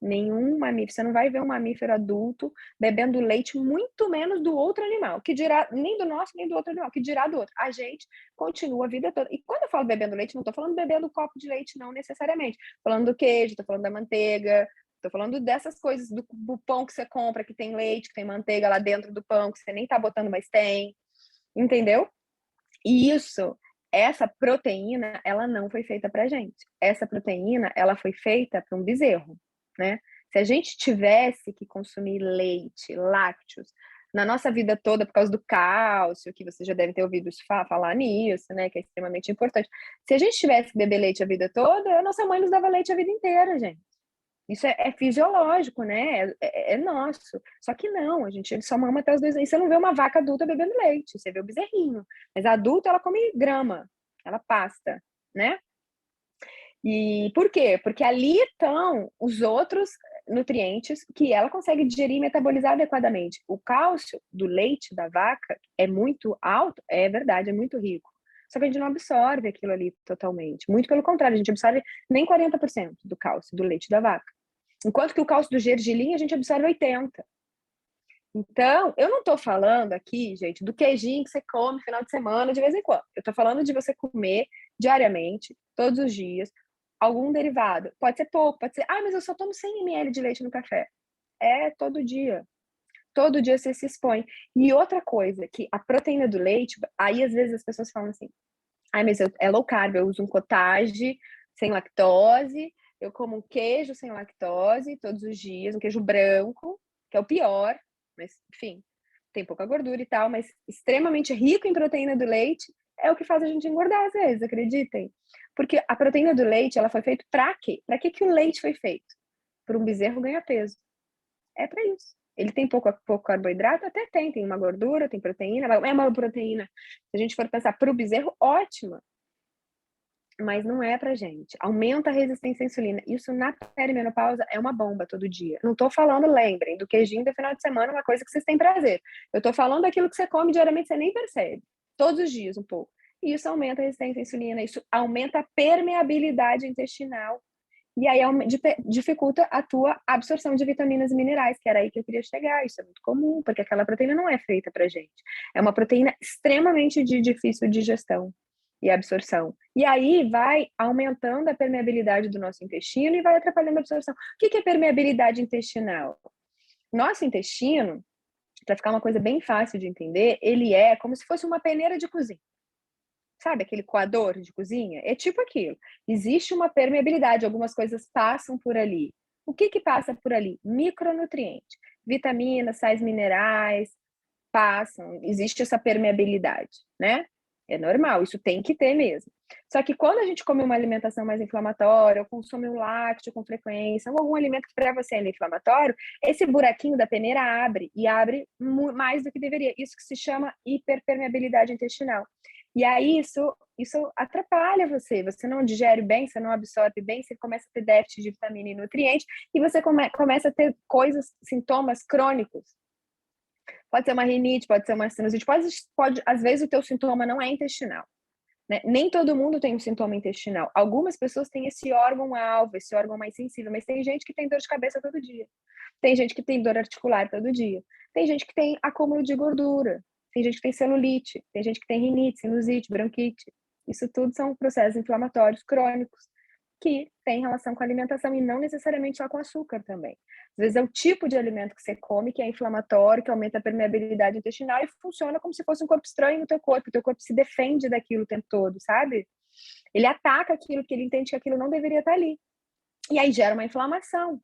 S2: Nenhum mamífero. Você não vai ver um mamífero adulto bebendo leite, muito menos do outro animal, que dirá, nem do nosso, nem do outro animal, que dirá do outro. A gente continua a vida toda. E quando eu falo bebendo leite, não estou falando bebendo copo de leite, não necessariamente. Estou falando do queijo, estou falando da manteiga, estou falando dessas coisas, do pão que você compra, que tem leite, que tem manteiga lá dentro do pão, que você nem está botando, mas tem. Entendeu? E essa proteína, ela não foi feita para gente. Essa proteína, ela foi feita para um bezerro, né? Se a gente tivesse que consumir leite, lácteos, na nossa vida toda, por causa do cálcio, que você já deve ter ouvido falar nisso, né? Que é extremamente importante. Se a gente tivesse que beber leite a vida toda, a nossa mãe nos dava leite a vida inteira, gente. Isso é fisiológico, né? É nosso. Só que não, a gente só mama até os 2 anos. Você não vê uma vaca adulta bebendo leite, você vê o bezerrinho. Mas a adulta, ela come grama, ela pasta, né? E por quê? Porque ali estão os outros nutrientes que ela consegue digerir e metabolizar adequadamente. O cálcio do leite da vaca é muito alto, é verdade, é muito rico. Só que a gente não absorve aquilo ali totalmente. Muito pelo contrário, a gente absorve nem 40% do cálcio do leite da vaca. Enquanto que o cálcio do gergelim a gente absorve 80%. Então, eu não estou falando aqui, gente, do queijinho que você come no final de semana, de vez em quando. Eu estou falando de você comer diariamente, todos os dias, algum derivado. Pode ser pouco, pode ser, mas eu só tomo 100 ml de leite no café. É todo dia. Todo dia você se expõe. E outra coisa, que a proteína do leite, aí às vezes as pessoas falam assim, mas é low carb, eu uso um cottage sem lactose, eu como um queijo sem lactose todos os dias, um queijo branco, que é o pior, mas enfim, tem pouca gordura e tal, mas extremamente rico em proteína do leite, é o que faz a gente engordar às vezes, acreditem. Porque a proteína do leite, ela foi feita para quê? Para que o leite foi feito? Para um bezerro ganhar peso. É para isso. Ele tem pouco carboidrato? Até tem uma gordura, tem proteína, é uma proteína, se a gente for pensar para o bezerro, ótima. Mas não é pra gente. Aumenta a resistência à insulina. Isso na perimenopausa é uma bomba todo dia. Não tô falando, lembrem, do queijinho do final de semana, uma coisa que vocês têm prazer. Eu tô falando daquilo que você come diariamente, você nem percebe. Todos os dias, um pouco. E isso aumenta a resistência à insulina, isso aumenta a permeabilidade intestinal. E aí dificulta a tua absorção de vitaminas e minerais, que era aí que eu queria chegar. Isso é muito comum, porque aquela proteína não é feita pra gente. É uma proteína extremamente de difícil digestão e absorção. E aí vai aumentando a permeabilidade do nosso intestino e vai atrapalhando a absorção. O que é permeabilidade intestinal? Nosso intestino, para ficar uma coisa bem fácil de entender, ele é como se fosse uma peneira de cozinha. Sabe aquele coador de cozinha? É tipo aquilo. Existe uma permeabilidade, algumas coisas passam por ali. O que passa por ali? Micronutrientes, vitaminas, sais minerais, passam. Existe essa permeabilidade, né? É normal, isso tem que ter mesmo. Só que quando a gente come uma alimentação mais inflamatória, ou consome um lácteo com frequência, ou algum alimento que para você é inflamatório, esse buraquinho da peneira abre, e abre mais do que deveria. Isso que se chama hiperpermeabilidade intestinal. E aí isso atrapalha você não digere bem, você não absorve bem, você começa a ter déficit de vitamina e nutriente, e você começa a ter sintomas crônicos. Pode ser uma rinite, pode ser uma sinusite, pode às vezes o teu sintoma não é intestinal, né? Nem todo mundo tem um sintoma intestinal. Algumas pessoas têm esse órgão-alvo, esse órgão mais sensível, mas tem gente que tem dor de cabeça todo dia. Tem gente que tem dor articular todo dia. Tem gente que tem acúmulo de gordura. Tem gente que tem celulite. Tem gente que tem rinite, sinusite, bronquite. Isso tudo são processos inflamatórios crônicos que têm relação com a alimentação e não necessariamente só com açúcar também. Às vezes é o tipo de alimento que você come que é inflamatório, que aumenta a permeabilidade intestinal e funciona como se fosse um corpo estranho no teu corpo. O teu corpo se defende daquilo o tempo todo, sabe? Ele ataca aquilo porque ele entende que aquilo não deveria estar ali. E aí gera uma inflamação.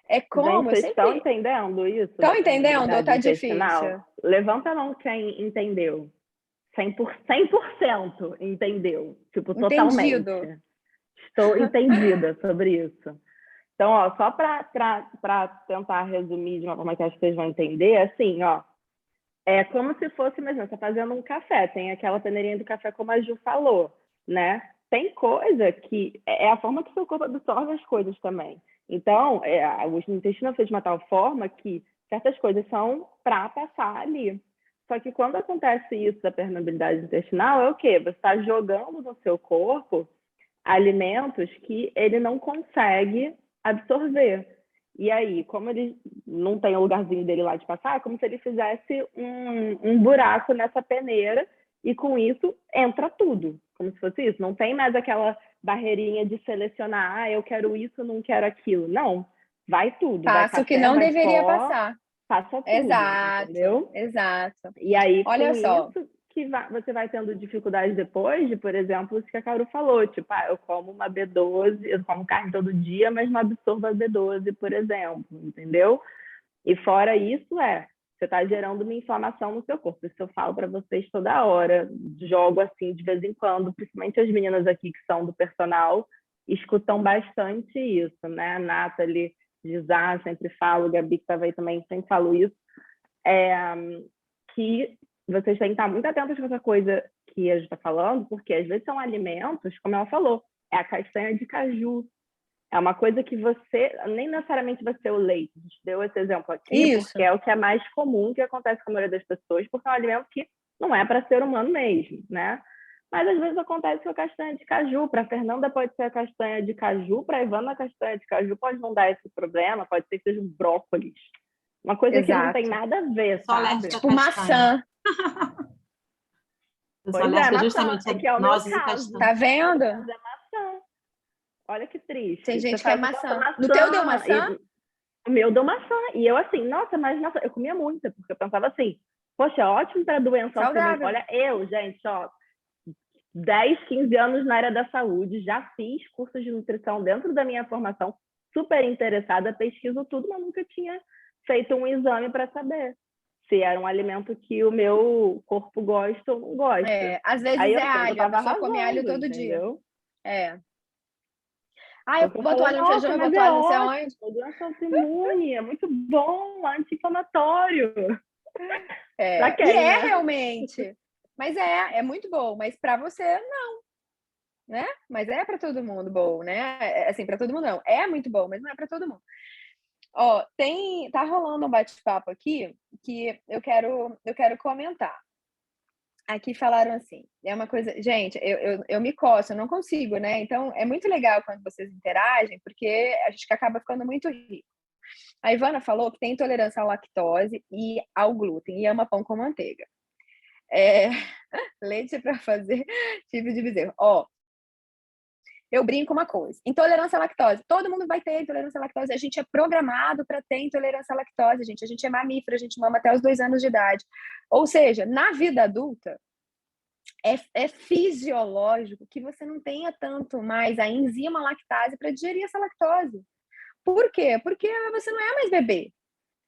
S2: É como...
S1: Gente, vocês estão entendendo isso?
S2: Estão entendendo ou tá difícil?
S1: Levanta a mão quem entendeu. 100% entendeu. Tipo, totalmente.
S2: Entendido.
S1: Estou entendida sobre isso. Então, ó, só para tentar resumir de uma forma que acho que vocês vão entender, assim, ó, é como se fosse, imagina, você tá fazendo um café, tem aquela peneirinha do café, como a Ju falou, né? Tem coisa que é a forma que o seu corpo absorve as coisas também. Então, o intestino é feito de uma tal forma que certas coisas são para passar ali. Só que quando acontece isso da permeabilidade intestinal, é o quê? Você está jogando no seu corpo alimentos que ele não consegue absorver. E aí, como ele não tem o lugarzinho dele lá de passar, é como se ele fizesse um buraco nessa peneira e com isso entra tudo, como se fosse isso. Não tem mais aquela barreirinha de selecionar, eu quero isso, não quero aquilo. Não, vai tudo.
S2: Passa o que não deveria passar.
S1: Passa tudo,
S2: exato,
S1: entendeu?
S2: Exato.
S1: E aí,
S2: olha
S1: com
S2: só.
S1: isso, que você vai tendo dificuldade depois de, por exemplo, isso que a Caru falou, tipo, eu como uma B12, eu como carne todo dia, mas não absorvo a B12, por exemplo, entendeu? E fora isso, você está gerando uma inflamação no seu corpo. Isso eu falo para vocês toda hora, jogo assim de vez em quando, principalmente as meninas aqui que são do personal, escutam bastante isso, né? A Nathalie, Gisá, sempre falo, Gabi que estava aí também, sempre falo isso, que vocês têm que estar muito atentos com essa coisa que a gente está falando, porque às vezes são alimentos, como ela falou, é a castanha de caju. É uma coisa que você, nem necessariamente vai ser o leite. A gente deu esse exemplo aqui,
S2: Isso.
S1: porque é o que é mais comum que acontece com a maioria das pessoas, porque é um alimento que não é para ser humano mesmo, né? Mas às vezes acontece com a castanha de caju. Para a Fernanda pode ser a castanha de caju, para a Ivana a castanha de caju pode não dar esse problema, pode ser que seja um brócolis. Uma coisa que não tem nada a ver, sabe?
S2: Tipo maçã.
S1: Pois é, maçã. É que é o meu caso.
S2: Tá vendo?
S1: É maçã. Olha que triste.
S2: Tem gente que é maçã. No teu deu maçã?
S1: O meu deu maçã. E eu assim, nossa, mas nossa, eu comia muita, porque eu pensava assim, poxa, ótimo para doença autoimune. Olha, gente, ó, 10, 15 anos na área da saúde, já fiz cursos de nutrição dentro da minha formação, super interessada, pesquiso tudo, mas nunca tinha feito um exame para saber, se era um alimento que o meu corpo gosta ou não gosta.
S2: Às vezes
S1: Aí
S2: é
S1: eu
S2: alho, a
S1: tava
S2: pessoa come alho
S1: arrasando,
S2: todo dia.
S1: entendeu?
S2: É.
S1: A
S2: Eu
S1: pessoa
S2: boto
S1: falou,
S2: alho no feijão,
S1: nossa,
S2: eu
S1: mas
S2: boto
S1: é
S2: alho não sei onde.
S1: ótimo, doença autoimune, é muito bom, anti-inflamatório. Pra
S2: E
S1: quem,
S2: é
S1: né?
S2: realmente. Mas é muito bom. Mas para você, não, né? Mas é para todo mundo bom, né? Assim, para todo mundo não. É muito bom, mas não é para todo mundo. Ó, tá rolando um bate-papo aqui que eu quero comentar. Aqui falaram assim, é uma coisa, gente, eu me coço, eu não consigo, né? Então é muito legal quando vocês interagem, porque a gente acaba ficando muito rico. A Ivana falou que tem intolerância à lactose e ao glúten e ama pão com manteiga. Leite para fazer tipo de bezerro. Ó, eu brinco uma coisa: intolerância à lactose. Todo mundo vai ter intolerância à lactose. A gente é programado para ter intolerância à lactose, gente. A gente é mamífero, a gente mama até os 2 anos de idade. Ou seja, na vida adulta, é fisiológico que você não tenha tanto mais a enzima lactase para digerir essa lactose. Por quê? Porque você não é mais bebê.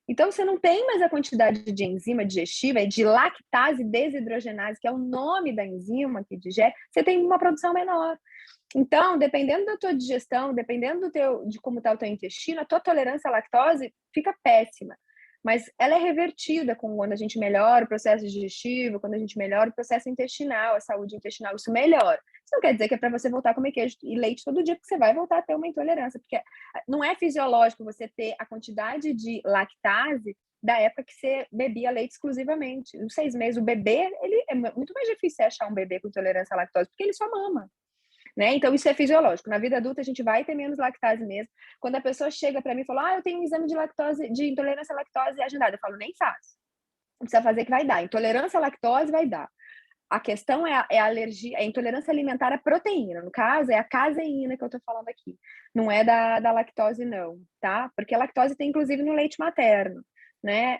S2: Então, você não tem mais a quantidade de enzima digestiva e de lactase desidrogenase, que é o nome da enzima que digere, você tem uma produção menor. Então, dependendo da tua digestão, dependendo de como está o teu intestino, a tua tolerância à lactose fica péssima. Mas ela é revertida quando a gente melhora o processo digestivo, quando a gente melhora o processo intestinal, a saúde intestinal, isso melhora. Isso não quer dizer que é para você voltar a comer queijo e leite todo dia, porque você vai voltar a ter uma intolerância, porque não é fisiológico você ter a quantidade de lactase da época que você bebia leite exclusivamente. Nos 6 meses, o bebê, ele é muito mais difícil achar um bebê com intolerância à lactose, porque ele só mama. Né? Então, isso é fisiológico. Na vida adulta, a gente vai ter menos lactase mesmo. Quando a pessoa chega para mim e fala, eu tenho um exame de lactose, de intolerância à lactose agendado, eu falo, nem faço. Não precisa fazer que vai dar. Intolerância à lactose vai dar. A questão é a alergia, a intolerância alimentar à proteína. No caso, é a caseína que eu tô falando aqui. Não é da lactose, não, tá? Porque a lactose tem, inclusive, no leite materno, né?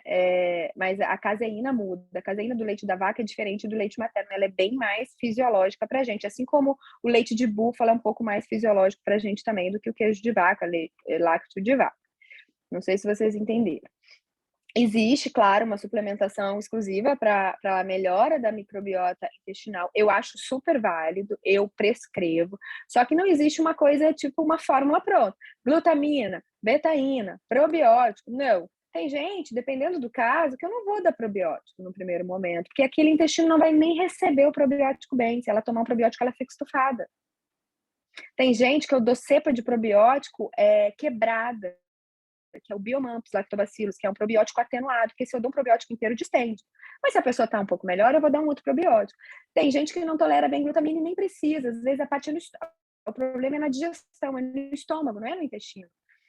S2: Mas a caseína muda. A caseína do leite da vaca é diferente do leite materno. Ela é bem mais fisiológica pra gente. Assim como o leite de búfala é um pouco mais fisiológico pra gente também do que o queijo de vaca, lácteo de vaca. Não sei se vocês entenderam. Existe, claro, uma suplementação exclusiva para a melhora da microbiota intestinal. Eu acho super válido, eu prescrevo. Só que não existe uma coisa tipo uma fórmula pronta. Glutamina, betaína, probiótico. Não. Tem gente, dependendo do caso, que eu não vou dar probiótico no primeiro momento, porque aquele intestino não vai nem receber o probiótico bem. Se ela tomar um probiótico, ela fica estufada. Tem gente que eu dou cepa de probiótico quebrada, que é o Biomampus lactobacillus, que é um probiótico atenuado, porque se eu dou um probiótico inteiro, distende. Mas se a pessoa está um pouco melhor, eu vou dar um outro probiótico. Tem gente que não tolera bem glutamina e nem precisa, às vezes a parte é no estômago. O problema é na digestão, é no estômago, não é no intestino.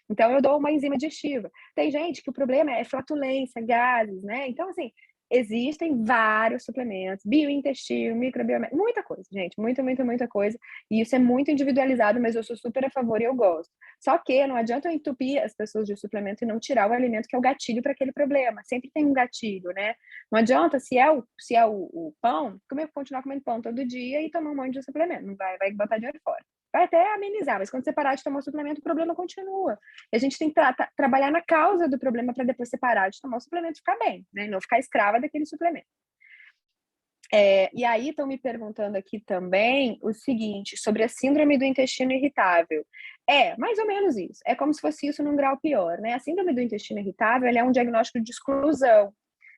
S2: Então, eu dou uma enzima digestiva. Tem gente que o problema é flatulência, gases, né? Então, assim, existem vários suplementos, biointestino, microbioma, muita coisa, gente, muita coisa. E isso é muito individualizado, mas eu sou super a favor e eu gosto. Só que não adianta eu entupir as pessoas de suplemento e não tirar o alimento que é o gatilho para aquele problema. Sempre tem um gatilho, né? Não adianta, se é o pão, continuar comendo pão todo dia e tomar um monte de suplemento. Não vai botar dinheiro fora. Vai até amenizar, mas quando você parar de tomar o suplemento, o problema continua. E a gente tem que trabalhar na causa do problema para depois você parar de tomar o suplemento e ficar bem, né? E não ficar escrava daquele suplemento. E aí estão me perguntando aqui também o seguinte, sobre a síndrome do intestino irritável. Mais ou menos isso. É como se fosse isso num grau pior, né? A síndrome do intestino irritável, ela é um diagnóstico de exclusão,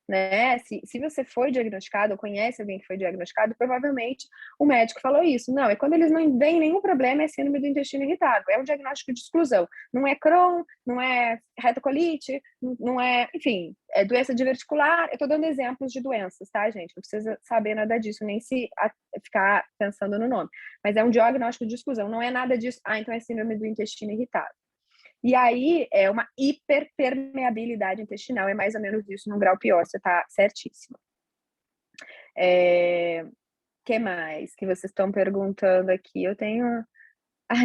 S2: né? Se você foi diagnosticado ou conhece alguém que foi diagnosticado, provavelmente o médico falou isso. Não, quando eles não veem nenhum problema, é síndrome do intestino irritável. É um diagnóstico de exclusão. Não é Crohn, não é retocolite, não é, enfim, é doença diverticular. Eu tô dando exemplos de doenças, tá, gente? Não precisa saber nada disso, nem ficar pensando no nome. Mas é um diagnóstico de exclusão. Não é nada disso. Então é síndrome do intestino irritável. E aí, é uma hiperpermeabilidade intestinal, é mais ou menos isso, num grau pior, você está certíssima. Que mais que vocês estão perguntando aqui? Eu tenho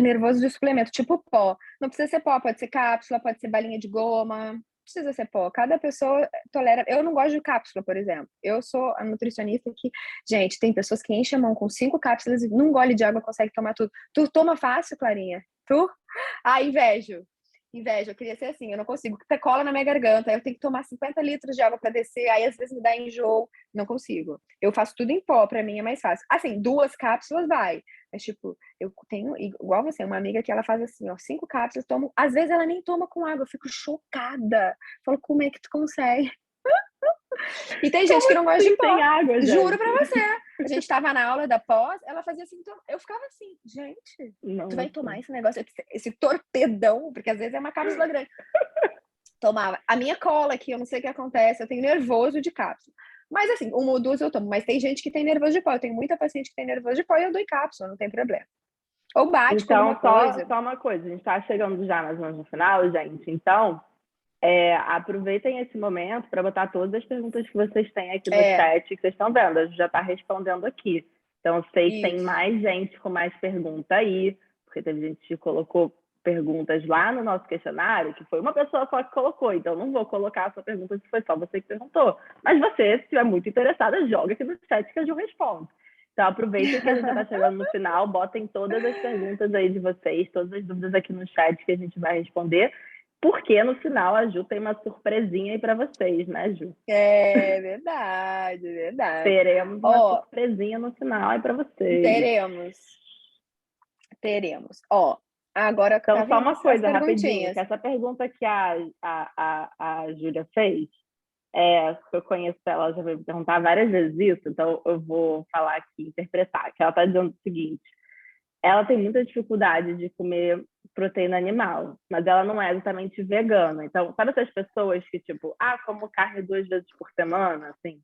S2: nervoso de suplemento, tipo pó. Não precisa ser pó, pode ser cápsula, pode ser balinha de goma, não precisa ser pó. Cada pessoa tolera. Eu não gosto de cápsula, por exemplo. Eu sou a nutricionista que, gente, tem pessoas que enchem a mão com 5 cápsulas e num gole de água consegue tomar tudo. Tu toma fácil, Clarinha? Tu? Invejo. Inveja, eu queria ser assim, eu não consigo, ter cola na minha garganta, eu tenho que tomar 50 litros de água para descer, aí às vezes me dá enjoo, não consigo. Eu faço tudo em pó, para mim é mais fácil. Assim, 2 cápsulas vai, mas tipo, eu tenho, igual você, uma amiga que ela faz assim, ó, 5 cápsulas, tomo, às vezes ela nem toma com água, eu fico chocada. Falo, como é que tu consegue? E tem gente que não gosta de pó.
S1: Sem água,
S2: Juro
S1: gente?
S2: pra você. A gente tava na aula da pós, ela fazia assim, então eu ficava assim, gente, tu vai tomar esse negócio, esse torpedão, porque às vezes é uma cápsula grande. Tomava. A minha cola aqui, eu não sei o que acontece, eu tenho nervoso de cápsula. Mas assim, 1 ou 2 eu tomo, mas tem gente que tem nervoso de pó. Eu tenho muita paciente que tem nervoso de pó e eu dou em cápsula, não tem problema. Ou bate com alguma
S1: Então,
S2: coisa.
S1: só uma coisa, a gente está chegando já mais ou menos no final, gente. Então, aproveitem esse momento para botar todas as perguntas que vocês têm aqui no chat, que vocês estão vendo. A gente já está respondendo aqui. Então, sei que tem mais gente com mais pergunta aí, porque teve gente que colocou perguntas lá no nosso questionário, que foi uma pessoa só que colocou. Então, não vou colocar a sua pergunta se foi só você que perguntou. Mas você, se estiver muito interessada, joga aqui no chat que a Ju responde. Então, aproveitem que a gente já está chegando no final, botem todas as perguntas aí de vocês, todas as dúvidas aqui no chat que a gente vai responder, porque no final a Ju tem uma surpresinha aí para vocês, né, Ju?
S2: É verdade, verdade.
S1: Teremos uma surpresinha no final aí para vocês.
S2: Teremos. Agora
S1: então, só uma coisa rapidinho, que essa pergunta que a Júlia fez, eu conheço ela, já veio me perguntar várias vezes isso, então eu vou falar aqui, interpretar, que ela está dizendo o seguinte: ela tem muita dificuldade de comer proteína animal, mas ela não é exatamente vegana. Então, sabe essas pessoas que, tipo, como carne 2 vezes por semana, assim?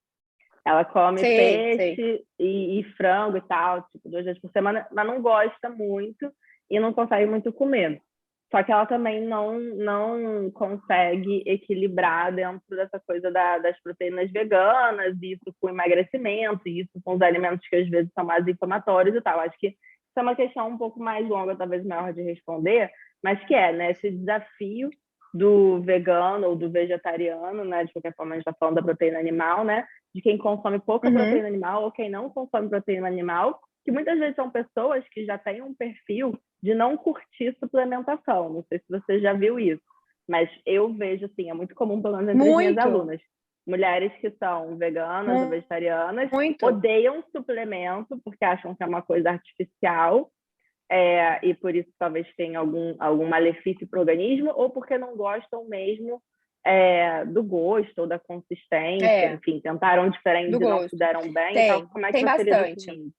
S1: Ela come peixe e frango e tal, tipo, 2 vezes por semana, mas não gosta muito e não consegue muito comer. Só que ela também não consegue equilibrar dentro dessa coisa das proteínas veganas, isso com emagrecimento, isso com os alimentos que às vezes são mais inflamatórios e tal. Acho que isso é uma questão um pouco mais longa, talvez maior de responder, mas que né, esse desafio do vegano ou do vegetariano, né, de qualquer forma a gente está falando da proteína animal, né, de quem consome pouca proteína animal ou quem não consome proteína animal, que muitas vezes são pessoas que já têm um perfil de não curtir suplementação. Não sei se você já viu isso, mas eu vejo, assim, é muito comum, pelo menos entre as minhas alunas. Mulheres que são veganas ou vegetarianas odeiam suplemento porque acham que é uma coisa artificial e por isso talvez tenha algum malefício para o organismo ou porque não gostam mesmo do gosto ou da consistência, enfim, tentaram diferente e não se deram bem. Então, como é que você lida com isso?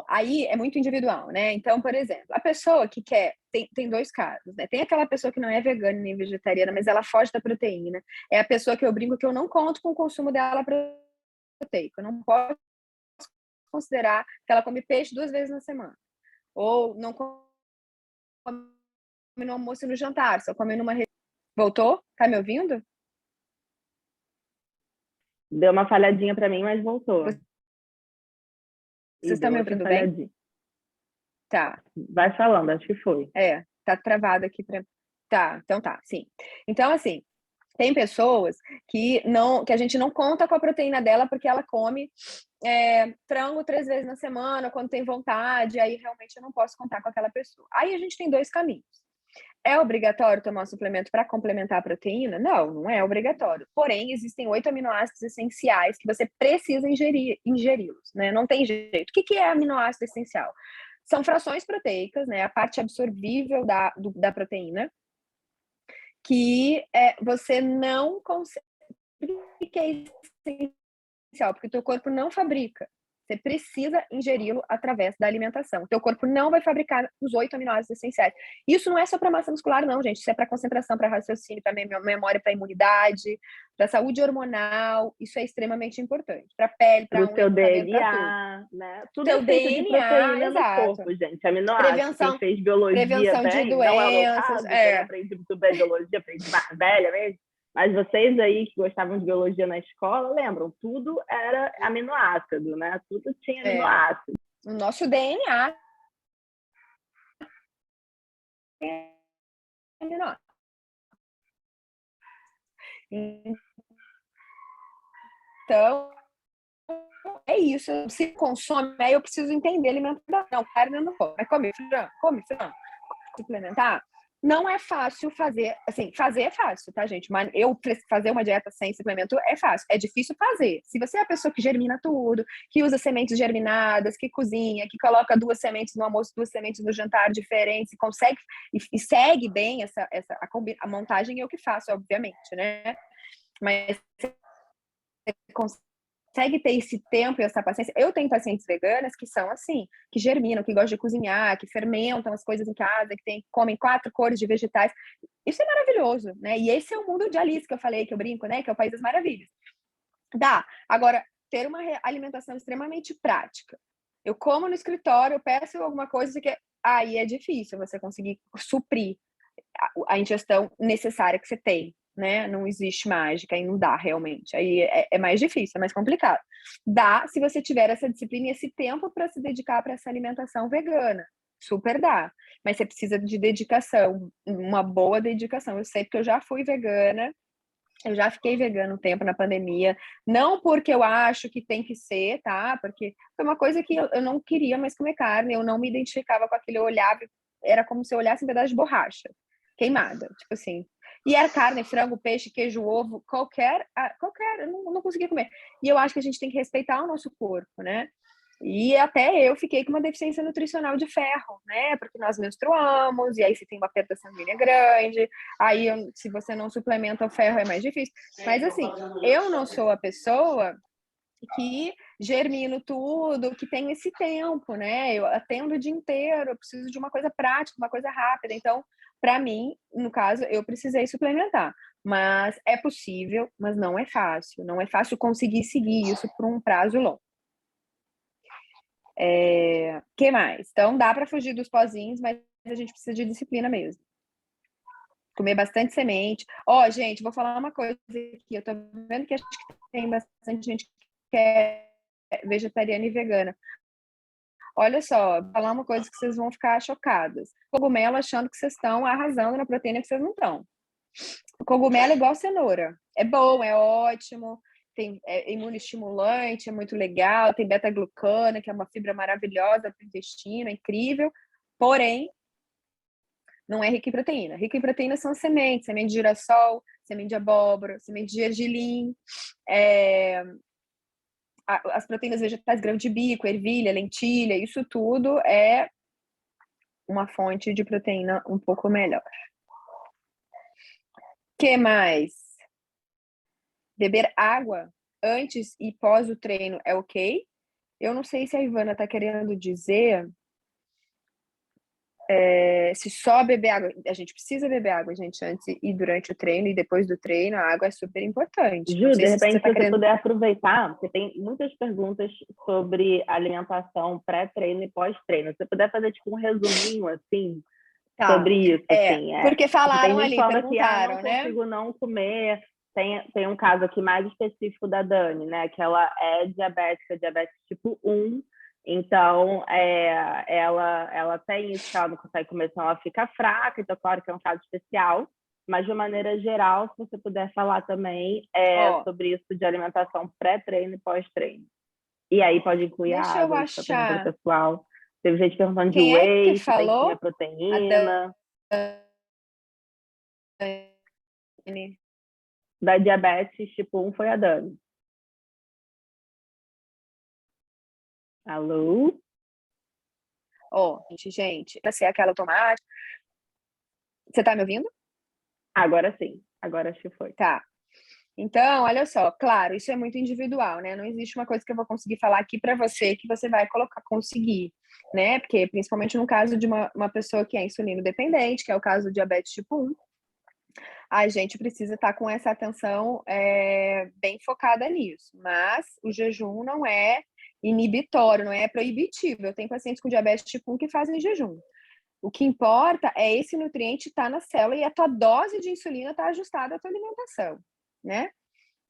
S2: Aí é muito individual, né? Então, por exemplo, a pessoa que quer, tem 2 casos, né? Tem aquela pessoa que não é vegana nem vegetariana, mas ela foge da proteína. É a pessoa que eu brinco que eu não conto com o consumo dela proteico. Eu não posso considerar que ela come peixe 2 vezes na semana. Ou não come no almoço e no jantar, só come numa... Voltou? Tá me ouvindo?
S1: Deu uma falhadinha para mim, mas voltou.
S2: Vocês estão me ouvindo bem? Tá.
S1: Vai falando, acho que foi.
S2: Tá travado aqui para... Tá, então tá, sim. Então, assim, tem pessoas que a gente não conta com a proteína dela porque ela come frango 3 vezes na semana, quando tem vontade, aí realmente eu não posso contar com aquela pessoa. Aí a gente tem 2 caminhos. É obrigatório tomar um suplemento para complementar a proteína? Não, não é obrigatório. Porém, existem 8 aminoácidos essenciais que você precisa ingeri-los, né? Não tem jeito. O que é aminoácido essencial? São frações proteicas, né? A parte absorvível da proteína, que você não consegue, que é essencial, porque o teu corpo não fabrica. Você precisa ingeri-lo através da alimentação. O teu corpo não vai fabricar os 8 aminoácidos essenciais. Isso não é só para massa muscular, não, gente. Isso é para concentração, para raciocínio, para memória, para imunidade, para saúde hormonal. Isso é extremamente importante. Para pele, para unha,
S1: para o DNA, né? Tudo
S2: teu
S1: feito de proteína no corpo, gente. Aminoácidos. Quem fez biologia
S2: prevenção
S1: bem,
S2: de doenças,
S1: não é o meu caso, eu aprendi muito bem biologia, aprendi mais velha mesmo. Mas vocês aí que gostavam de biologia na escola, lembram? Tudo era aminoácido, né? Tudo tinha aminoácido.
S2: O nosso DNA é aminoácido. Então, é isso. Se consome, aí eu preciso entender alimentação. Não, carne não come. Mas come frango. Suplementar? não é fácil fazer, assim, fazer é fácil, tá, gente? Mas eu fazer uma dieta sem suplemento é fácil, é difícil fazer. Se você é a pessoa que germina tudo, que usa sementes germinadas, que cozinha, que coloca 2 sementes no almoço, 2 sementes no jantar diferentes, e consegue e segue bem a montagem, eu que faço, obviamente, né? Mas você consegue ter esse tempo e essa paciência. Eu tenho pacientes veganas que são assim, que germinam, que gostam de cozinhar, que fermentam as coisas em casa, comem 4 cores de vegetais. Isso é maravilhoso, né? E esse é o mundo de Alice que eu falei, que eu brinco, né? Que é o País das Maravilhas. Dá. Agora, ter uma alimentação extremamente prática. Eu como no escritório, eu peço alguma coisa que aí é difícil você conseguir suprir a ingestão necessária que você tem, né? Não existe mágica e não dá realmente. Aí é mais difícil, é mais complicado. Dá se você tiver essa disciplina e esse tempo para se dedicar para essa alimentação vegana. Super dá. Mas você precisa de dedicação, uma boa dedicação. Eu sei porque eu já fui vegana, eu já fiquei vegana um tempo na pandemia, não porque eu acho que tem que ser, tá? Porque foi uma coisa que eu não queria mais comer carne, eu não me identificava com aquilo, eu olhava, era como se eu olhasse um pedaço de borracha queimada, tipo assim. E era carne, frango, peixe, queijo, ovo, qualquer, eu não conseguia comer. E eu acho que a gente tem que respeitar o nosso corpo, né? E até eu fiquei com uma deficiência nutricional de ferro, né? Porque nós menstruamos, e aí você tem uma perda sanguínea grande, aí se você não suplementa o ferro é mais difícil. Mas assim, eu não sou a pessoa que germino tudo, que tem esse tempo, né? Eu atendo o dia inteiro, eu preciso de uma coisa prática, uma coisa rápida. Então, para mim, no caso, eu precisei suplementar. Mas é possível, mas não é fácil. Não é fácil conseguir seguir isso por um prazo longo. Que mais? Então, dá para fugir dos pozinhos, mas a gente precisa de disciplina mesmo. Comer bastante semente. Ó, gente, vou falar uma coisa aqui. Eu tô vendo que acho que tem bastante gente que é vegetariana e vegana. Olha só, vou falar uma coisa que vocês vão ficar chocadas. Cogumelo achando que vocês estão arrasando na proteína que vocês não estão. O cogumelo é igual cenoura. É bom, é ótimo, é imunoestimulante, é muito legal, tem beta-glucana, que é uma fibra maravilhosa para o intestino, é incrível. Porém, não é rico em proteína. Rico em proteína são sementes, semente de girassol, semente de abóbora, semente de gergelim, as proteínas vegetais, grão de bico, ervilha, lentilha, isso tudo é uma fonte de proteína um pouco melhor. Que mais? Beber água antes e pós o treino é ok? Eu não sei se a Ivana está querendo dizer se só beber água. A gente precisa beber água, gente, antes e durante o treino, e depois do treino, a água é super importante.
S1: Ju, de repente,
S2: se
S1: se você puder aproveitar, porque tem muitas perguntas sobre alimentação pré-treino e pós-treino. Se você puder fazer tipo um resuminho, assim, sobre isso, assim.
S2: Porque falaram ali,
S1: falando
S2: perguntaram,
S1: não
S2: né?
S1: consigo não comer. Tem um caso aqui mais específico da Dani, né? Que ela é diabética, diabetes tipo 1. Então, ela tem isso, que ela não consegue comer, senão ela fica fraca. Então, claro que é um caso especial. Mas, de maneira geral, se você puder falar também sobre isso de alimentação pré-treino e pós-treino. E aí pode incluir a
S2: Deixa eu
S1: água, isso é pergunta
S2: achar.
S1: do pessoal. Teve gente perguntando de
S2: Quem é que
S1: whey, se tem que
S2: falou?
S1: comer proteína.
S2: Dani.
S1: Da diabetes tipo 1 foi a Dani. Alô?
S2: Gente, para ser aquela automática. Você tá me ouvindo?
S1: Agora sim. Agora acho que foi.
S2: Tá. Então, olha só, claro, isso é muito individual, né? Não existe uma coisa que eu vou conseguir falar aqui para você que você vai conseguir, né? Porque, principalmente no caso de uma pessoa que é insulino dependente, que é o caso do diabetes tipo 1, a gente precisa estar com essa atenção bem focada nisso. Mas o jejum não é inibitório, não é proibitivo. Eu tenho pacientes com diabetes tipo 1 que fazem jejum. O que importa é esse nutriente estar na célula e a tua dose de insulina estar ajustada à tua alimentação, né?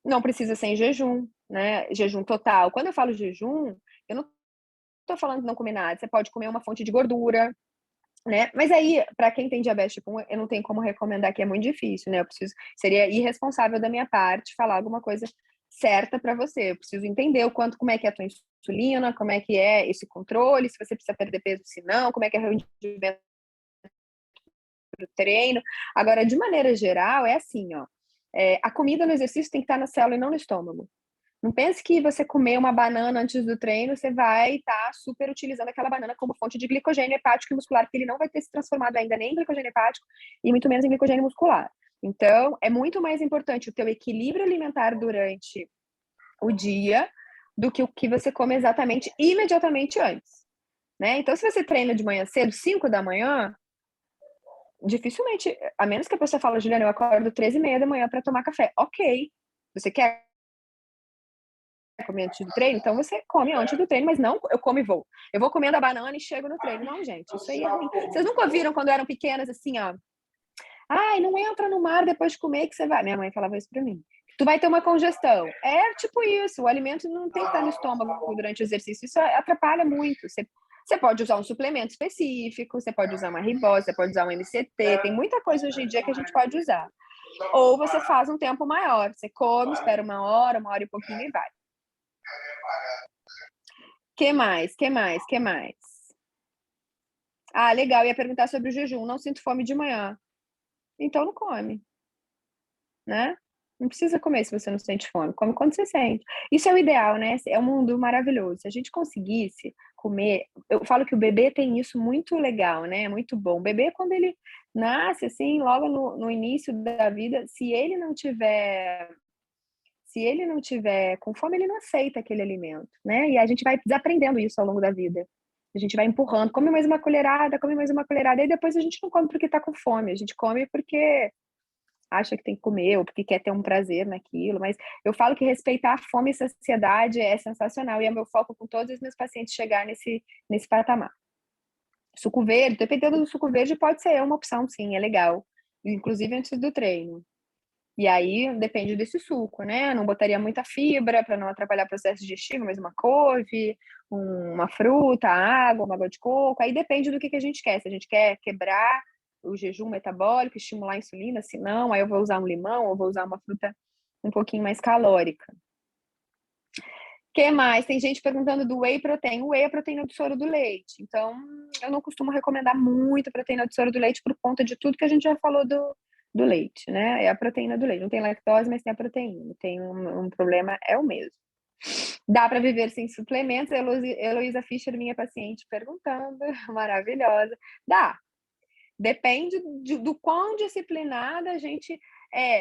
S2: Não precisa ser em jejum, né? Jejum total. Quando eu falo jejum, eu não estou falando de não comer nada. Você pode comer uma fonte de gordura, né? Mas aí, para quem tem diabetes tipo 1, eu não tenho como recomendar, que é muito difícil, né? Seria irresponsável da minha parte falar alguma coisa certa para você. Eu preciso entender como é que é a tua insulina, como é que é esse controle, se você precisa perder peso, se não, como é que é o rendimento o treino. Agora, de maneira geral, é assim, ó. A comida no exercício tem que estar na célula e não no estômago. Não pense que você comer uma banana antes do treino, você vai estar super utilizando aquela banana como fonte de glicogênio hepático e muscular, porque ele não vai ter se transformado ainda nem em glicogênio hepático e muito menos em glicogênio muscular. Então, é muito mais importante o teu equilíbrio alimentar durante o dia do que o que você come exatamente imediatamente antes, né? Então, se você treina de manhã cedo, 5 da manhã, dificilmente, a menos que a pessoa fale, Juliana, eu acordo 13h30 da manhã para tomar café. Ok. Você quer comer antes do treino? Então você come antes do treino, mas não eu como e vou. Eu vou comendo a banana e chego no treino. Não, gente, isso aí é ruim. Vocês nunca viram quando eram pequenas assim, ó? Ai, não entra no mar depois de comer que você vai. Minha mãe falava isso pra mim. Tu vai ter uma congestão. É tipo isso, o alimento não tem que estar no estômago durante o exercício. Isso atrapalha muito. Você pode usar um suplemento específico, você pode usar uma ribose, você pode usar um MCT, tem muita coisa hoje em dia que a gente pode usar. Ou você faz um tempo maior, você come, espera uma hora e pouquinho e vai. Que mais? Que mais? Que mais? Ah, legal, ia perguntar sobre o jejum. Não sinto fome de manhã. Então não come, né? Não precisa comer se você não sente fome. Come quando você sente. Isso é o ideal, né? É um mundo maravilhoso. Se a gente conseguisse comer, eu falo que o bebê tem isso muito legal, né? Muito bom. O bebê, quando ele nasce, assim, logo no início da vida, se ele não tiver com fome, ele não aceita aquele alimento, né? E a gente vai desaprendendo isso ao longo da vida. A gente vai empurrando, come mais uma colherada, e depois a gente não come porque tá com fome, a gente come porque acha que tem que comer ou porque quer ter um prazer naquilo, mas eu falo que respeitar a fome e saciedade é sensacional e é meu foco com todos os meus pacientes chegar nesse patamar. Suco verde, dependendo do suco verde, pode ser uma opção, sim, é legal, inclusive antes do treino. E aí depende desse suco, né? Não botaria muita fibra para não atrapalhar o processo digestivo, mas uma couve, uma fruta, água, uma água de coco. Aí depende do que a gente quer. Se a gente quer quebrar o jejum metabólico, estimular a insulina, se não, aí eu vou usar um limão ou vou usar uma fruta um pouquinho mais calórica. Que mais? Tem gente perguntando do whey protein. O whey é a proteína do soro do leite. Então, eu não costumo recomendar muito a proteína do soro do leite por conta de tudo que a gente já falou do leite, né? É a proteína do leite. Não tem lactose, mas tem a proteína. Tem um problema, é o mesmo. Dá para viver sem suplementos? Heloísa Fischer, minha paciente, perguntando. Maravilhosa. Dá. Depende do quão disciplinada a gente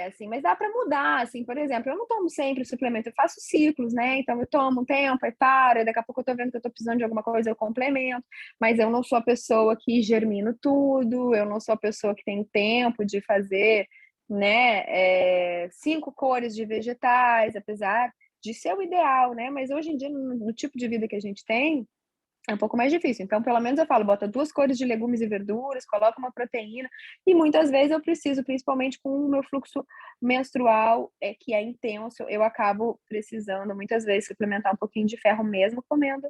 S2: assim, mas dá para mudar, assim, por exemplo, eu não tomo sempre suplemento, eu faço ciclos, né? Então eu tomo um tempo, aí paro, daqui a pouco eu tô vendo que eu tô precisando de alguma coisa, eu complemento, mas eu não sou a pessoa que germino tudo, eu não sou a pessoa que tem tempo de fazer, né, 5 cores de vegetais, apesar de ser o ideal, né? Mas hoje em dia, no tipo de vida que a gente tem, é um pouco mais difícil. Então, pelo menos eu falo, bota 2 cores de legumes e verduras, coloca uma proteína, e muitas vezes eu preciso, principalmente com o meu fluxo menstrual, que é intenso, eu acabo precisando muitas vezes suplementar um pouquinho de ferro mesmo comendo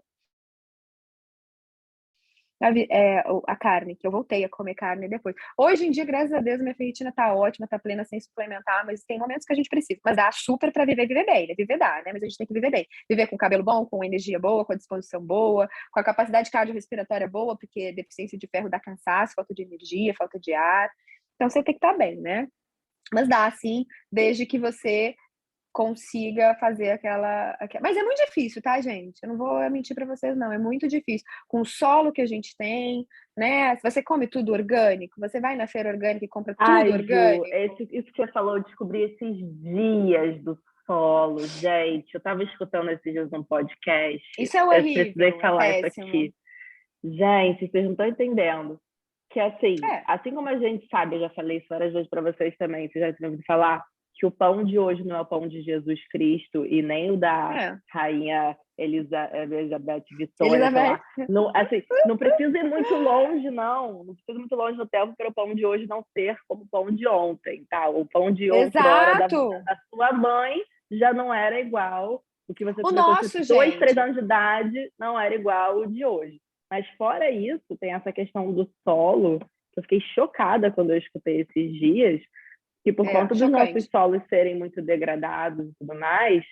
S2: a carne, que eu voltei a comer carne depois. Hoje em dia, graças a Deus, minha ferritina tá ótima, tá plena, sem suplementar, mas tem momentos que a gente precisa. Mas dá super para viver bem, né? Viver dá, né? Mas a gente tem que viver bem. Viver com cabelo bom, com energia boa, com a disposição boa, com a capacidade cardiorrespiratória boa, porque deficiência de ferro dá cansaço, falta de energia, falta de ar. Então você tem que estar bem, né? Mas dá, sim, desde que você consiga fazer aquela. Mas é muito difícil, tá, gente? Eu não vou mentir para vocês, não. É muito difícil. Com o solo que a gente tem, né? Se você come tudo orgânico, você vai na feira orgânica e compra tudo
S1: Ju,
S2: orgânico.
S1: isso que você falou, eu descobri esses dias do solo, gente. Eu estava escutando esses dias um podcast.
S2: Isso é
S1: Eu precisei
S2: horrível, é
S1: falar isso
S2: péssimo.
S1: aqui. Gente, vocês não estão entendendo. Que
S2: É.
S1: assim como a gente sabe, eu já falei isso várias vezes para vocês também, vocês já tinham ouvido falar, que o pão de hoje não é o pão de Jesus Cristo e nem o da
S2: É.
S1: rainha Elizabeth Vitória, sei
S2: Elizabeth.
S1: lá. Não, assim, não precisa ir muito longe, não. Não precisa ir muito longe no tempo para o pão de hoje não ser como o pão de ontem, tá? O pão de outrora
S2: Exato.
S1: da sua mãe já não era igual. O que você
S2: O
S1: comeu com
S2: nosso,
S1: 2, 3
S2: gente.
S1: anos de idade não era igual o de hoje. Mas fora isso, tem essa questão do solo, que eu fiquei chocada quando eu escutei esses dias, que por conta dos nossos
S2: Chocante.
S1: solos serem muito degradados e tudo mais,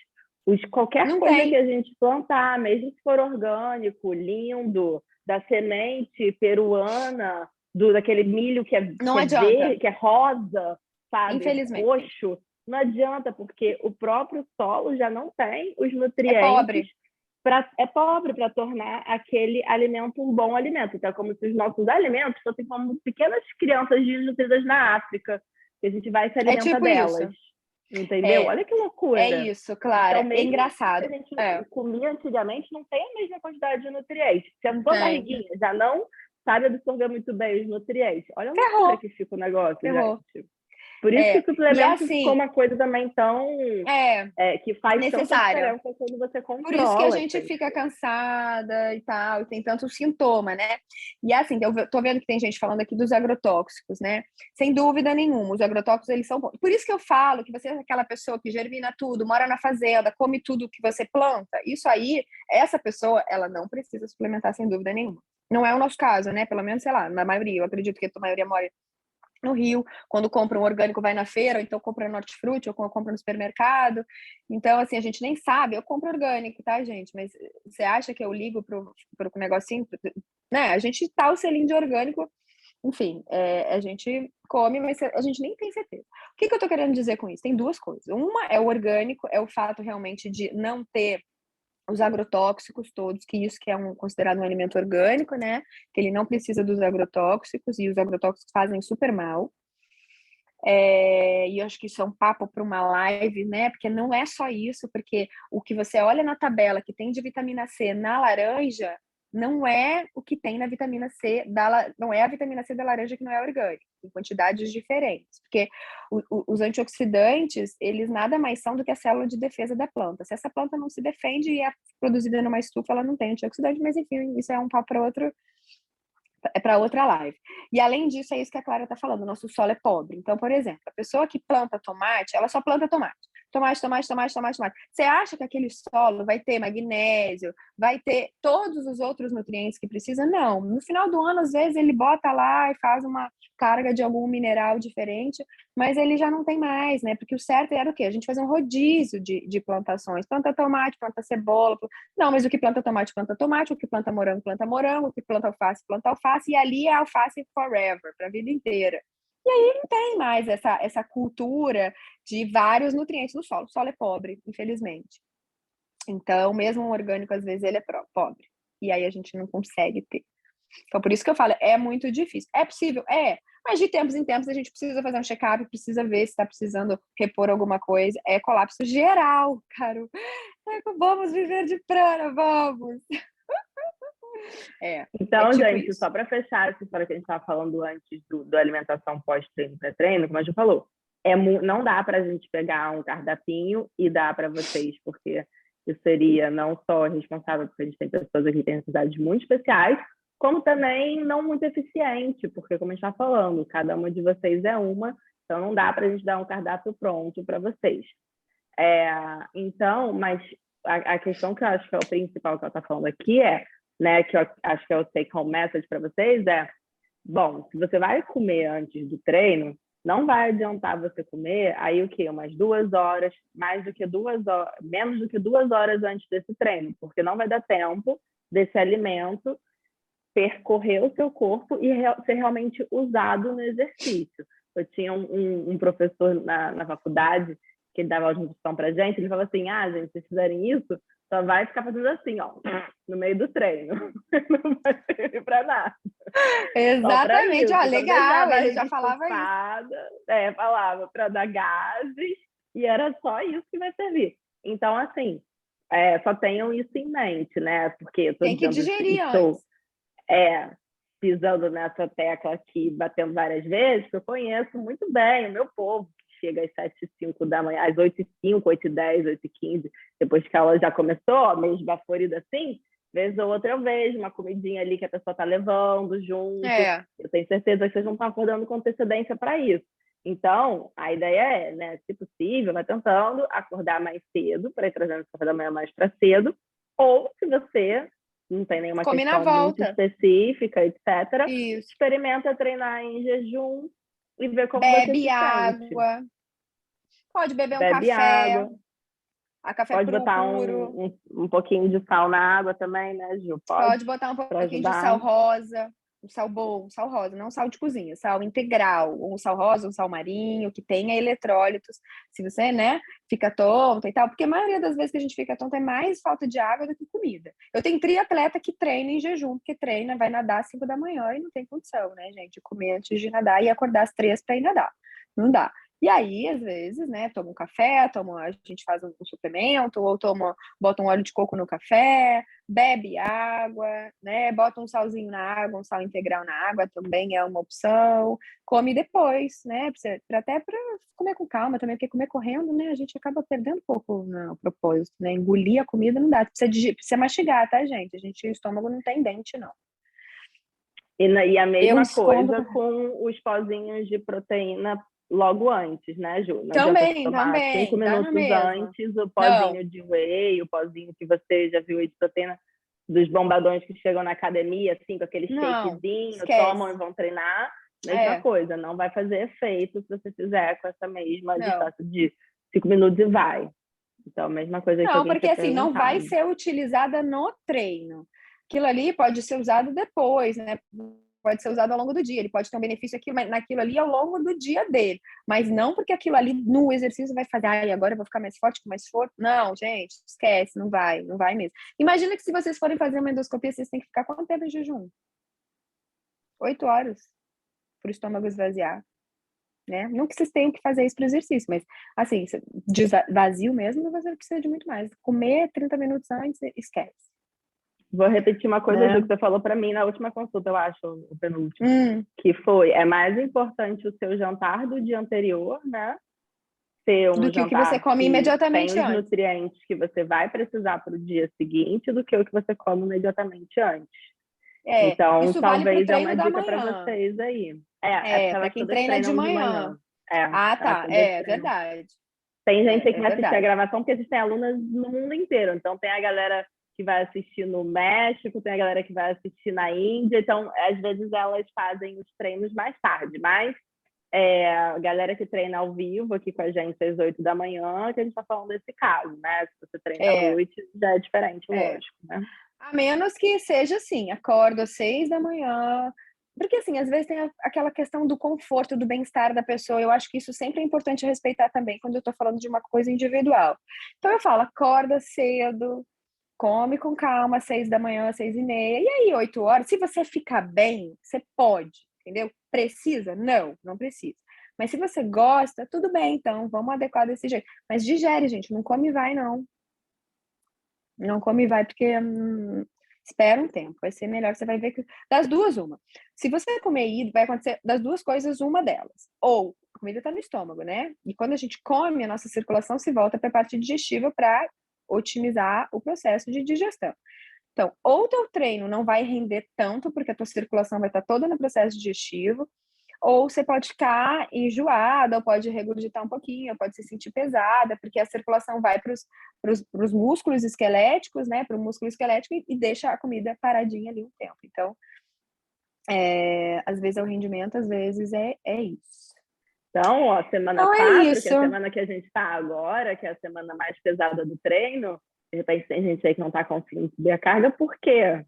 S1: qualquer
S2: Não
S1: coisa que
S2: tem.
S1: a gente plantar, mesmo se for orgânico, lindo, da semente peruana, daquele milho que é,
S2: Não
S1: que é
S2: adianta.
S1: verde, que é rosa, sabe?
S2: Infelizmente.
S1: Roxo. Não adianta, porque o próprio solo já não tem os
S2: É
S1: nutrientes.
S2: pobre.
S1: É pobre para tornar aquele alimento um bom alimento. Então, é como se os nossos alimentos fossem como pequenas crianças desnutridas na África, que a gente vai se
S2: É
S1: alimentar
S2: tipo
S1: delas.
S2: isso.
S1: Entendeu? Olha que loucura.
S2: É isso, Clara.
S1: Então,
S2: É
S1: mesmo
S2: engraçado.
S1: que a gente comia antigamente, não tem a mesma quantidade de nutrientes. Se a sua
S2: Tem.
S1: barriguinha já não sabe absorver muito bem os nutrientes, olha a
S2: Ferrou.
S1: loucura que fica o negócio,
S2: Ferrou.
S1: gente. Por isso que o
S2: E
S1: suplemento
S2: assim,
S1: ficou uma coisa também tão... que faz tanta
S2: necessária.
S1: diferença quando você controla.
S2: Por isso que a gente fica cansada e tal, e tem tanto sintoma, né? E assim, eu tô vendo que tem gente falando aqui dos agrotóxicos, né? Sem dúvida nenhuma, os agrotóxicos, eles são bons. Por isso que eu falo que você é aquela pessoa que germina tudo, mora na fazenda, come tudo que você planta. Isso aí, essa pessoa, ela não precisa suplementar sem dúvida nenhuma. Não é o nosso caso, né? Pelo menos, sei lá, na maioria, eu acredito que a maioria mora no Rio, quando compra um orgânico vai na feira, ou então compra no hortifruti, ou compra no supermercado. Então, assim, a gente nem sabe, eu compro orgânico, tá, gente? Mas você acha que eu ligo pro negocinho? Né? A gente tá o selinho de orgânico, enfim, a gente come, mas a gente nem tem certeza. O que eu tô querendo dizer com isso? Tem duas coisas. Uma é o orgânico, é o fato realmente de não ter os agrotóxicos todos, que isso que é considerado um alimento orgânico, né? Que ele não precisa dos agrotóxicos, e os agrotóxicos fazem super mal. E eu acho que isso é um papo para uma live, né? Porque não é só isso, porque o que você olha na tabela que tem de vitamina C na laranja não é o que tem na vitamina C não é a vitamina C da laranja que não é orgânica, em quantidades diferentes, porque os antioxidantes, eles nada mais são do que a célula de defesa da planta. Se essa planta não se defende e é produzida numa estufa, ela não tem antioxidante, mas enfim, isso é um papo para outra live. E além disso, é isso que a Clara está falando, o nosso solo é pobre. Então, por exemplo, a pessoa que planta tomate, ela só planta tomate. Tomate, tomate, tomate, tomate, tomate. Você acha que aquele solo vai ter magnésio, vai ter todos os outros nutrientes que precisa? Não. No final do ano, às vezes, ele bota lá e faz uma carga de algum mineral diferente, mas ele já não tem mais, né? Porque o certo era o quê? A gente fazer um rodízio de plantações. Planta tomate, planta cebola. Não, mas o que planta tomate, o que planta morango, o que planta alface, e ali é alface forever, para a vida inteira. E aí não tem mais essa cultura de vários nutrientes no solo. O solo é pobre, infelizmente. Então, mesmo o orgânico, às vezes, ele é pobre. E aí a gente não consegue ter. Então, por isso que eu falo, é muito difícil. É possível? É. Mas de tempos em tempos a gente precisa fazer um check-up, precisa ver se está precisando repor alguma coisa. É colapso geral, cara. Vamos viver de prana, vamos!
S1: Então,
S2: tipo
S1: gente,
S2: isso.
S1: só para fechar essa história que a gente estava falando antes do alimentação pós-treino para treino, como a gente falou, não dá para a gente pegar um cardápio e dar para vocês, porque isso seria não só responsável porque a gente tem pessoas aqui que têm necessidades muito especiais, como também não muito eficiente, porque, como a gente está falando, cada uma de vocês é uma, então não dá para a gente dar um cardápio pronto para vocês. Então, mas a questão que eu acho que é o principal que ela está falando aqui né, que eu acho que é o take-home message para vocês bom, se você vai comer antes do treino, não vai adiantar você comer aí o quê? Umas 2 horas, menos do que 2 horas antes desse treino, porque não vai dar tempo desse alimento percorrer o seu corpo e ser realmente usado no exercício. Eu tinha um professor na faculdade que ele dava aula de nutrição pra gente, ele falava assim, gente, se vocês fizerem isso, só vai ficar fazendo assim, ó, no meio do treino. Não vai servir pra nada.
S2: Exatamente, ó, legal, ele já falava
S1: isso. Falava para dar gases, e era só isso que vai servir. Então, assim, só tenham isso em mente, né? Porque eu tô
S2: tem que digerir antes.
S1: Pisando nessa tecla aqui, batendo várias vezes, porque eu conheço muito bem o meu povo, que chega às 7h05 da manhã, às 8h05, 8h10, 8h15, depois que a aula já começou, meio esbaforida assim, vez ou outra eu vejo uma comidinha ali que a pessoa está levando junto. Eu tenho certeza que vocês não estão acordando com antecedência para isso. Então, a ideia né, se possível, vai tentando acordar mais cedo, para ir trazendo o café da manhã mais para cedo, ou se você não tem nenhuma questão muito específica, etc.,
S2: isso.
S1: Experimenta treinar em jejum e ver como você se sente.
S2: Bebe água. Pode beber
S1: um café.
S2: Água. A café
S1: pode botar um pouquinho de sal na água também, né, Gil?
S2: Pode botar um pouquinho de sal rosa. um sal bom, um sal rosa, não sal de cozinha, sal integral, um sal rosa, um sal marinho, que tenha eletrólitos, se você, né, fica tonta e tal, porque a maioria das vezes que a gente fica tonta é mais falta de água do que comida. Eu tenho triatleta que treina em jejum, porque treina, vai nadar às 5 da manhã e não tem condição, né, gente, comer antes de nadar e acordar às 3 para ir nadar. Não dá. E aí, às vezes, né, toma um café, a gente faz um suplemento, ou bota um óleo de coco no café, bebe água, né, bota um salzinho na água, um sal integral na água também é uma opção, come depois, né, até para comer com calma também, porque comer correndo, né, a gente acaba perdendo um pouco o propósito, né, engolir a comida não dá, precisa mastigar, tá, gente? O estômago não tem dente, não.
S1: E a mesma coisa com os pozinhos de proteína logo antes, né, Ju? Não adianta você tomar 5 minutos antes o pozinho de whey, o pozinho que você já viu aí de proteína dos bombadões que chegam na academia, assim, com aquele shakezinho, tomam e vão treinar. Mesma coisa, não vai fazer efeito se você fizer com essa mesma distância de 5 minutos e vai. Então, a mesma coisa que
S2: não, porque assim, não vai ser utilizada no treino. Aquilo ali pode ser usado depois, né? Pode ser usado ao longo do dia, ele pode ter um benefício naquilo ali ao longo do dia dele, mas não porque aquilo ali no exercício vai fazer, agora eu vou ficar mais forte, mais forte. Não, gente, esquece, não vai mesmo. Imagina que se vocês forem fazer uma endoscopia, vocês têm que ficar quanto tempo em jejum? 8 horas para o estômago esvaziar, né? Não que vocês tenham que fazer isso para o exercício, mas assim, de vazio mesmo, você precisa de muito mais. Comer 30 minutos antes, esquece.
S1: Vou repetir uma coisa, Ju, que você falou para mim na última consulta, eu acho, o penúltimo, que foi, é mais importante o seu jantar do dia anterior, né? Ser um
S2: do que o que você come imediatamente
S1: tem os
S2: antes.
S1: nutrientes que você vai precisar para o dia seguinte do que o que você come imediatamente antes. Então,
S2: isso
S1: talvez
S2: vale
S1: é uma dica para vocês aí.
S2: Para quem treina de manhã. Tá, verdade.
S1: Tem gente que vai assistir a gravação, porque existem alunas no mundo inteiro. Então, tem a galera que vai assistir no México, tem a galera que vai assistir na Índia. Então, às vezes, elas fazem os treinos mais tarde. Mas a galera que treina ao vivo aqui com a gente às 8 da manhã, que a gente está falando desse caso, né? Se você treina à noite, já é diferente, lógico, né?
S2: A menos que seja assim, acordo às 6 da manhã... Porque, assim, às vezes tem aquela questão do conforto, do bem-estar da pessoa. Eu acho que isso sempre é importante respeitar também quando eu estou falando de uma coisa individual. Então, eu falo, acorda cedo, come com calma, 6 da manhã, 6:30. E aí, 8 horas, se você ficar bem, você pode, entendeu? Precisa? Não precisa. Mas se você gosta, tudo bem, então, vamos adequar desse jeito. Mas digere, gente, não come e vai, não. Não come e vai, porque... espera um tempo, vai ser melhor, você vai ver que das duas, uma. Se você comer e vai acontecer das duas coisas, uma delas. Ou a comida está no estômago, né? E quando a gente come, a nossa circulação se volta para a parte digestiva para otimizar o processo de digestão. Então, ou teu treino não vai render tanto, porque a tua circulação vai estar toda no processo digestivo, ou você pode ficar enjoada, ou pode regurgitar um pouquinho, ou pode se sentir pesada, porque a circulação vai para os músculos esqueléticos, né? Para o músculo esquelético e deixa a comida paradinha ali um tempo. Então, às vezes é o rendimento, às vezes é isso.
S1: Então, ó, semana 4, que é a semana que a gente está agora, que é a semana mais pesada do treino, de repente tem gente aí que não está conseguindo subir a carga, por quê?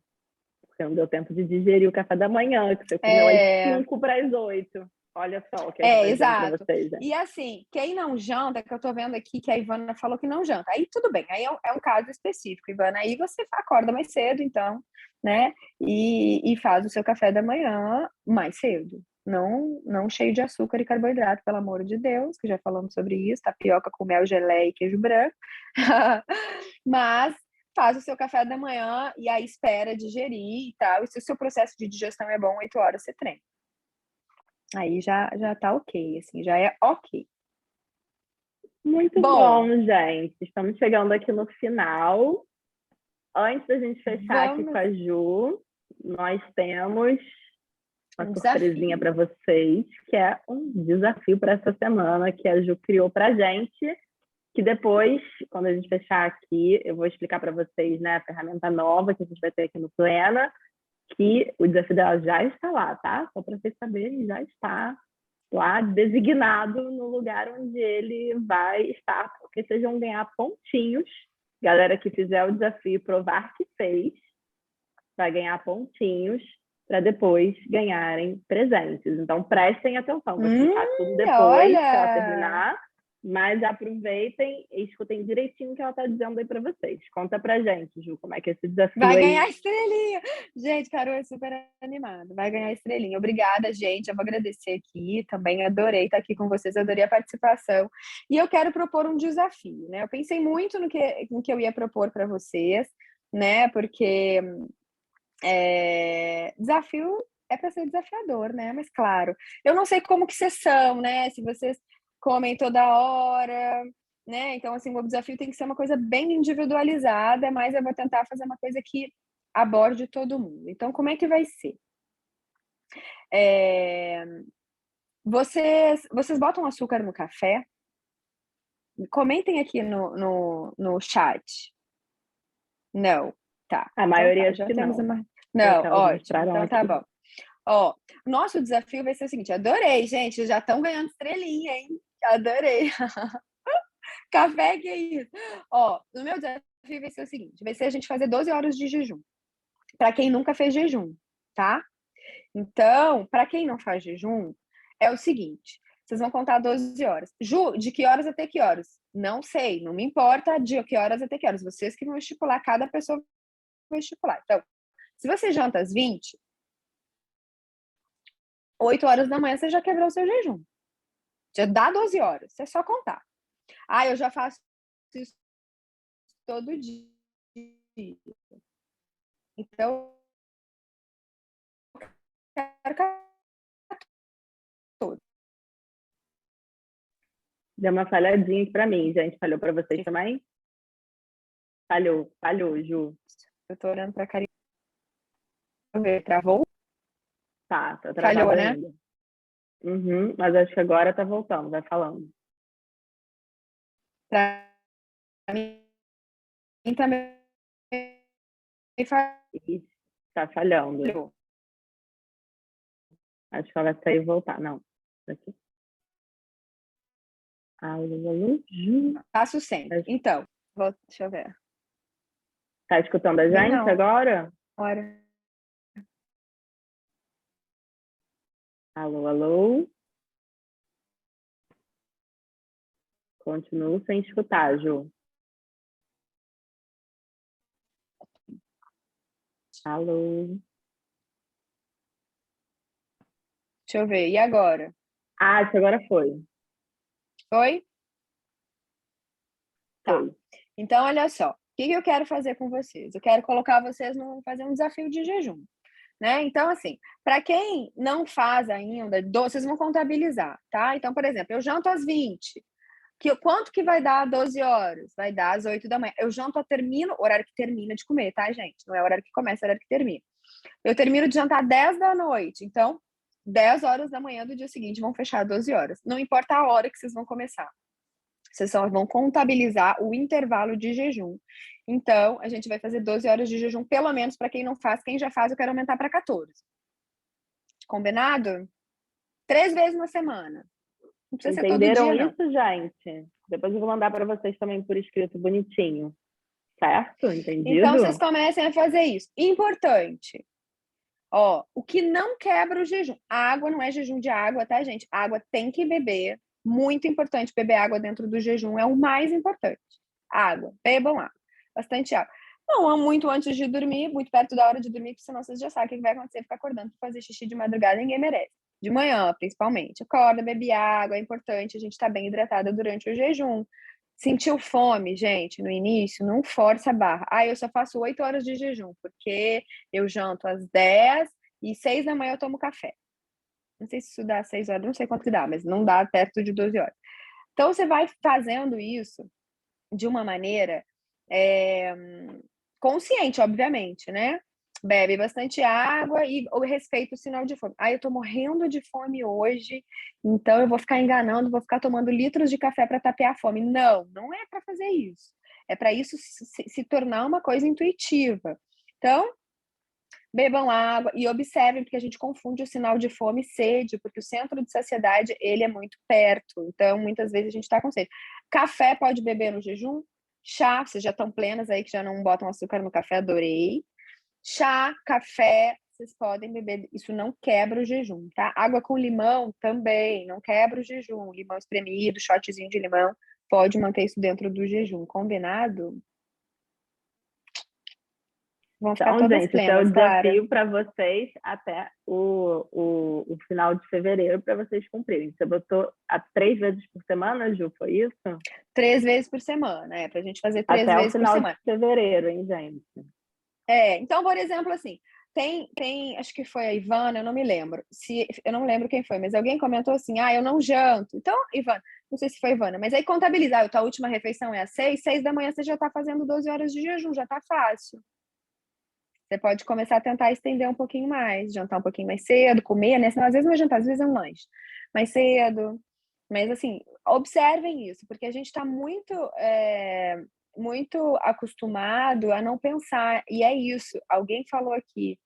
S1: Porque não deu tempo de digerir o café da manhã, que você comeu às 5 para as 8. Olha só o que eu
S2: exato.
S1: Vocês, né?
S2: E assim, quem não janta, que eu tô vendo aqui que a Ivana falou que não janta. Aí tudo bem, aí é um caso específico, Ivana. Aí você acorda mais cedo, então, né? E faz o seu café da manhã mais cedo. Não cheio de açúcar e carboidrato, pelo amor de Deus, que já falamos sobre isso, tapioca com mel, geleia e queijo branco. Mas faz o seu café da manhã e aí espera digerir e tal. E se o seu processo de digestão é bom, 8 horas você treina. Aí já tá ok, assim, já é ok.
S1: Muito bom, gente. Estamos chegando aqui no final. Antes da gente fechar aqui com a Ju, nós temos uma surpresinha para vocês, que é um desafio para essa semana que a Ju criou para a gente, que depois, quando a gente fechar aqui, eu vou explicar para vocês, né, a ferramenta nova que a gente vai ter aqui no Plena, que o desafio dela já está lá, tá? Só para vocês saberem, já está lá designado no lugar onde ele vai estar, porque vocês vão ganhar pontinhos. Galera que fizer o desafio e provar que fez, vai ganhar pontinhos para depois ganharem presentes. Então, prestem atenção, vou explicar tudo depois
S2: olha!
S1: que ela terminar, mas aproveitem e escutem direitinho o que ela está dizendo aí para vocês. Conta pra gente, Ju, como é que é esse desafio
S2: Vai
S1: aí?
S2: ganhar estrelinha! Gente, Carol é super animada. Vai ganhar estrelinha. Obrigada, gente. Eu vou agradecer aqui. Também adorei estar aqui com vocês, adorei a participação. E eu quero propor um desafio, né? Eu pensei muito no que eu ia propor para vocês, né? Porque desafio é para ser desafiador, né? Mas claro, eu não sei como que vocês são, né? Se vocês comem toda hora, né? Então, assim, o desafio tem que ser uma coisa bem individualizada, mas eu vou tentar fazer uma coisa que aborde todo mundo. Então, como é que vai ser? Vocês botam açúcar no café? Comentem aqui no chat. Não. Tá.
S1: A
S2: Então,
S1: maioria
S2: tá.
S1: acho
S2: Já
S1: que
S2: temos
S1: não.
S2: uma.
S1: Pelo
S2: Não,
S1: que elas
S2: ótimo.
S1: mostraram
S2: Então, tá
S1: aqui.
S2: bom. Ó, nosso desafio vai ser o seguinte, adorei, gente, já estão ganhando estrelinha, hein? Adorei. Café, que é isso? Ó, o meu desafio vai ser o seguinte, vai ser a gente fazer 12 horas de jejum, para quem nunca fez jejum, tá? Então, para quem não faz jejum, é o seguinte, vocês vão contar 12 horas. Ju, de que horas até que horas? Não sei, não me importa de que horas até que horas, vocês que vão estipular, cada pessoa vai estipular. Então, se você janta às 20, 8 horas da manhã você já quebrou o seu jejum. Já dá 12 horas, é só contar. Ah, eu já faço isso todo dia. Então, quero todo.
S1: Deu uma falhadinha aqui para mim, gente. Falhou para vocês também? Falhou, Ju.
S2: Eu tô olhando pra Karine. Travou?
S1: Tá travado
S2: Falhou, né?
S1: ainda. Uhum, mas acho que agora tá voltando, vai falando.
S2: Pra mim também
S1: Ih, tá falhando.
S2: falhou.
S1: Acho que ela vai sair e voltar. Não. Aqui. Alô, Ju.
S2: Faço sempre. Então, deixa eu ver.
S1: Tá escutando a gente
S2: Não.
S1: agora?
S2: Bora.
S1: Alô? Continuo sem escutar, Ju. Alô?
S2: Deixa eu ver. E agora?
S1: Ah, acho que agora foi.
S2: Foi? Tá.
S1: Foi.
S2: Então, olha só. O que eu quero fazer com vocês? Eu quero colocar vocês fazer um desafio de jejum. Né? Então, assim, para quem não faz ainda, vocês vão contabilizar, tá? Então, por exemplo, eu janto às 20. Quanto que vai dar 12 horas? Vai dar às 8 da manhã. Eu janto, horário que termina de comer, tá, gente? Não é o horário que começa, é o horário que termina. Eu termino de jantar 10 da noite. Então, 10 horas da manhã do dia seguinte vão fechar 12 horas. Não importa a hora que vocês vão começar. Vocês só vão contabilizar o intervalo de jejum. Então, a gente vai fazer 12 horas de jejum, pelo menos para quem não faz. Quem já faz, eu quero aumentar para 14. Combinado? 3 vezes na semana. Não precisa
S1: Entenderam
S2: ser todo dia,
S1: isso, gente? Depois eu vou mandar para vocês também por escrito bonitinho. Certo? Entendido?
S2: Então, vocês comecem a fazer isso. Importante. Ó, o que não quebra o jejum. A água não é jejum de água, tá, gente? A água tem que beber. Muito importante beber água dentro do jejum. É o mais importante. Água. Bebam água. Bastante água. Não é muito antes de dormir, muito perto da hora de dormir, porque senão vocês já sabem o que vai acontecer. Ficar acordando para fazer xixi de madrugada, ninguém merece. De manhã, principalmente. Acorda, bebe água. É importante a gente estar bem hidratada durante o jejum. Sentiu fome, gente, no início, não força a barra. Ah, eu só faço 8 horas de jejum, porque eu janto às 10 e 6 da manhã eu tomo café. Não sei se isso dá 6 horas, não sei quanto que dá, mas não dá perto de 12 horas. Então, você vai fazendo isso de uma maneira consciente, obviamente, né? Bebe bastante água e respeita o sinal de fome. Ah, eu tô morrendo de fome hoje, então eu vou ficar enganando, vou ficar tomando litros de café para tapear a fome. Não, não é para fazer isso. É para isso se tornar uma coisa intuitiva. Então, bebam água e observem, porque a gente confunde o sinal de fome e sede, porque o centro de saciedade, ele é muito perto. Então, muitas vezes a gente está com sede. Café pode beber no jejum? Chá, vocês já estão plenas aí que já não botam açúcar no café, adorei. Chá, café, vocês podem beber, isso não quebra o jejum, tá? Água com limão também não quebra o jejum. Limão espremido, shotzinho de limão, pode manter isso dentro do jejum. Combinado? Vão ficar
S1: Então,
S2: todas
S1: gente, esse é o
S2: plenas, Clara.
S1: desafio para vocês até o final de fevereiro para vocês cumprirem. Você botou 3 vezes por semana, Ju, foi isso?
S2: 3 vezes por semana, pra gente fazer 3
S1: Até o
S2: vezes por
S1: final de
S2: semana.
S1: fevereiro, hein, gente?
S2: Então, por exemplo, assim, acho que foi a Ivana, eu não me lembro, eu não lembro quem foi, mas alguém comentou assim, eu não janto. Então, Ivana, não sei se foi a Ivana, mas aí contabilizar, a tua última refeição é às 6 da manhã, você já tá fazendo 12 horas de jejum, já tá fácil. Você pode começar a tentar estender um pouquinho mais, jantar um pouquinho mais cedo, comer, né? Senão, às vezes não é jantar, às vezes é um lanche mais cedo. Mas, assim, observem isso, porque a gente está muito acostumado a não pensar. E é isso. Alguém falou aqui.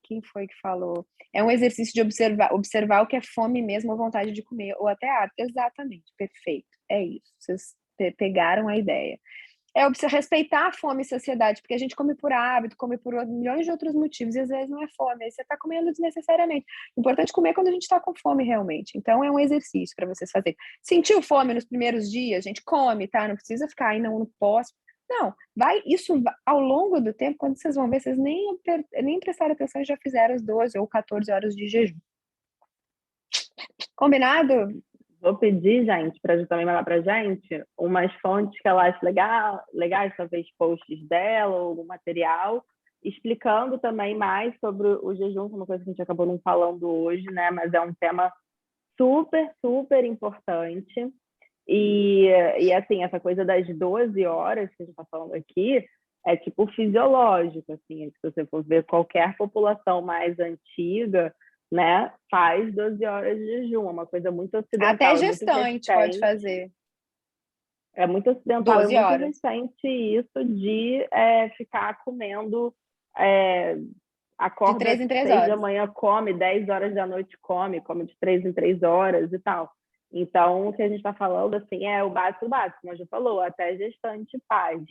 S2: Quem foi que falou? É um exercício de observar o que é fome mesmo, ou vontade de comer, ou até hábito. Exatamente, perfeito. É isso. Vocês pegaram a ideia. Respeitar a fome e saciedade, porque a gente come por hábito, come por milhões de outros motivos, e às vezes não é fome, aí você está comendo desnecessariamente. O importante é comer quando a gente está com fome realmente. Então é um exercício para vocês fazerem. Sentiu fome nos primeiros dias, a gente come, tá? Não precisa ficar aí, não posso. Não, ao longo do tempo, quando vocês vão ver, vocês nem prestaram atenção e já fizeram as 12 ou 14 horas de jejum. Combinado?
S1: Vou pedir, gente, para a Ju também mandar para a gente umas fontes que ela acha legais, talvez posts dela ou algum material, explicando também mais sobre o jejum, que é uma coisa que a gente acabou não falando hoje, né? Mas é um tema super, super importante. E assim, essa coisa das 12 horas que a gente está falando aqui é tipo fisiológico, assim, se você for ver qualquer população mais antiga, né, faz 12 horas de jejum, é uma coisa muito
S2: Até
S1: ocidental, é muito
S2: gestante pode
S1: recente,
S2: fazer.
S1: é muito ocidental, é
S2: 12
S1: muito
S2: horas.
S1: recente isso de ficar comendo,
S2: De
S1: acorda
S2: 3 em 3
S1: 6 da
S2: horas.
S1: manhã, come, 10 horas da noite come de 3 em 3 horas e tal. Então, o que a gente está falando, assim, é o básico, como a gente falou, até gestante faz,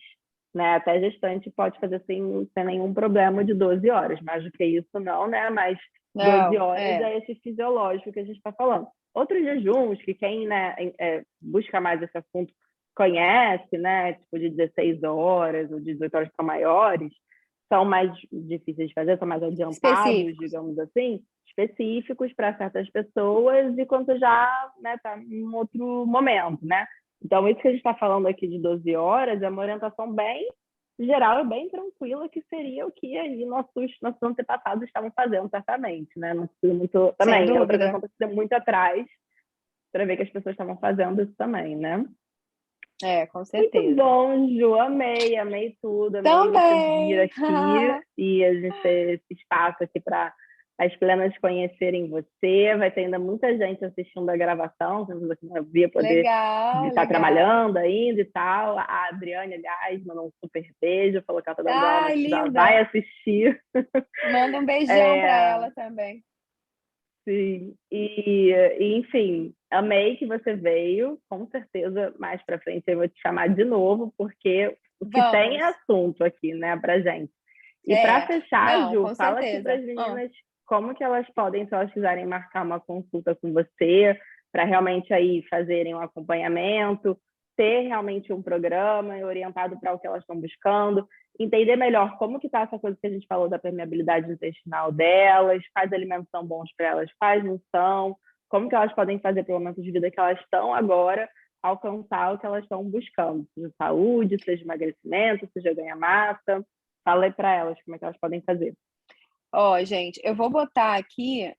S1: né? Até gestante pode fazer sem nenhum problema de 12 horas, mais do que isso não, né? Mas 12
S2: Não,
S1: horas é esse fisiológico que a gente está falando. Outros jejuns que quem, né, busca mais esse assunto conhece, né? Tipo de 16 horas ou 18 horas para maiores, são mais difíceis de fazer, são mais adiantados,
S2: específicos.
S1: digamos assim, específicos para certas pessoas e quando já está em outro momento, né? Então, isso que a gente está falando aqui de 12 horas é uma orientação bem geral e bem tranquila, que seria o que aí nossos antepassados estavam fazendo, certamente, né? Não precisa muito...
S2: Sem
S1: Também, é outra
S2: dúvida.
S1: questão que precisa muito atrás para ver que as pessoas estavam fazendo isso também, né?
S2: Com
S1: Muito
S2: certeza.
S1: bom, Ju, amei tudo, amei você vir
S2: Também!
S1: aqui e a gente ter esse espaço aqui para as plenas conhecerem você. Vai ter ainda muita gente assistindo a gravação, se você não via poder
S2: Legal,
S1: estar
S2: legal.
S1: trabalhando ainda e tal. A Adriane, aliás, mandou um super beijo, falou que ela está dando aula,
S2: Ai,
S1: mas já vai
S2: linda!
S1: assistir.
S2: Manda um beijão para
S1: É,
S2: ela também.
S1: sim, enfim, amei que você veio. Com certeza, mais para frente eu vou te chamar de novo, porque o que tem é
S2: Vamos.
S1: assunto aqui, né, pra gente. E para fechar,
S2: Não,
S1: Ju,
S2: com
S1: fala aqui para
S2: certeza.
S1: as meninas como que elas podem, se elas quiserem marcar uma consulta com você, para realmente aí fazerem um acompanhamento, ter realmente um programa orientado para o que elas estão buscando, entender melhor como que está essa coisa que a gente falou da permeabilidade intestinal delas, quais alimentos são bons para elas, quais não são, como que elas podem fazer para o momento de vida que elas estão agora alcançar o que elas estão buscando, seja saúde, seja emagrecimento, seja ganhar massa. Fala aí para elas como é que elas podem fazer.
S2: Gente, eu vou botar aqui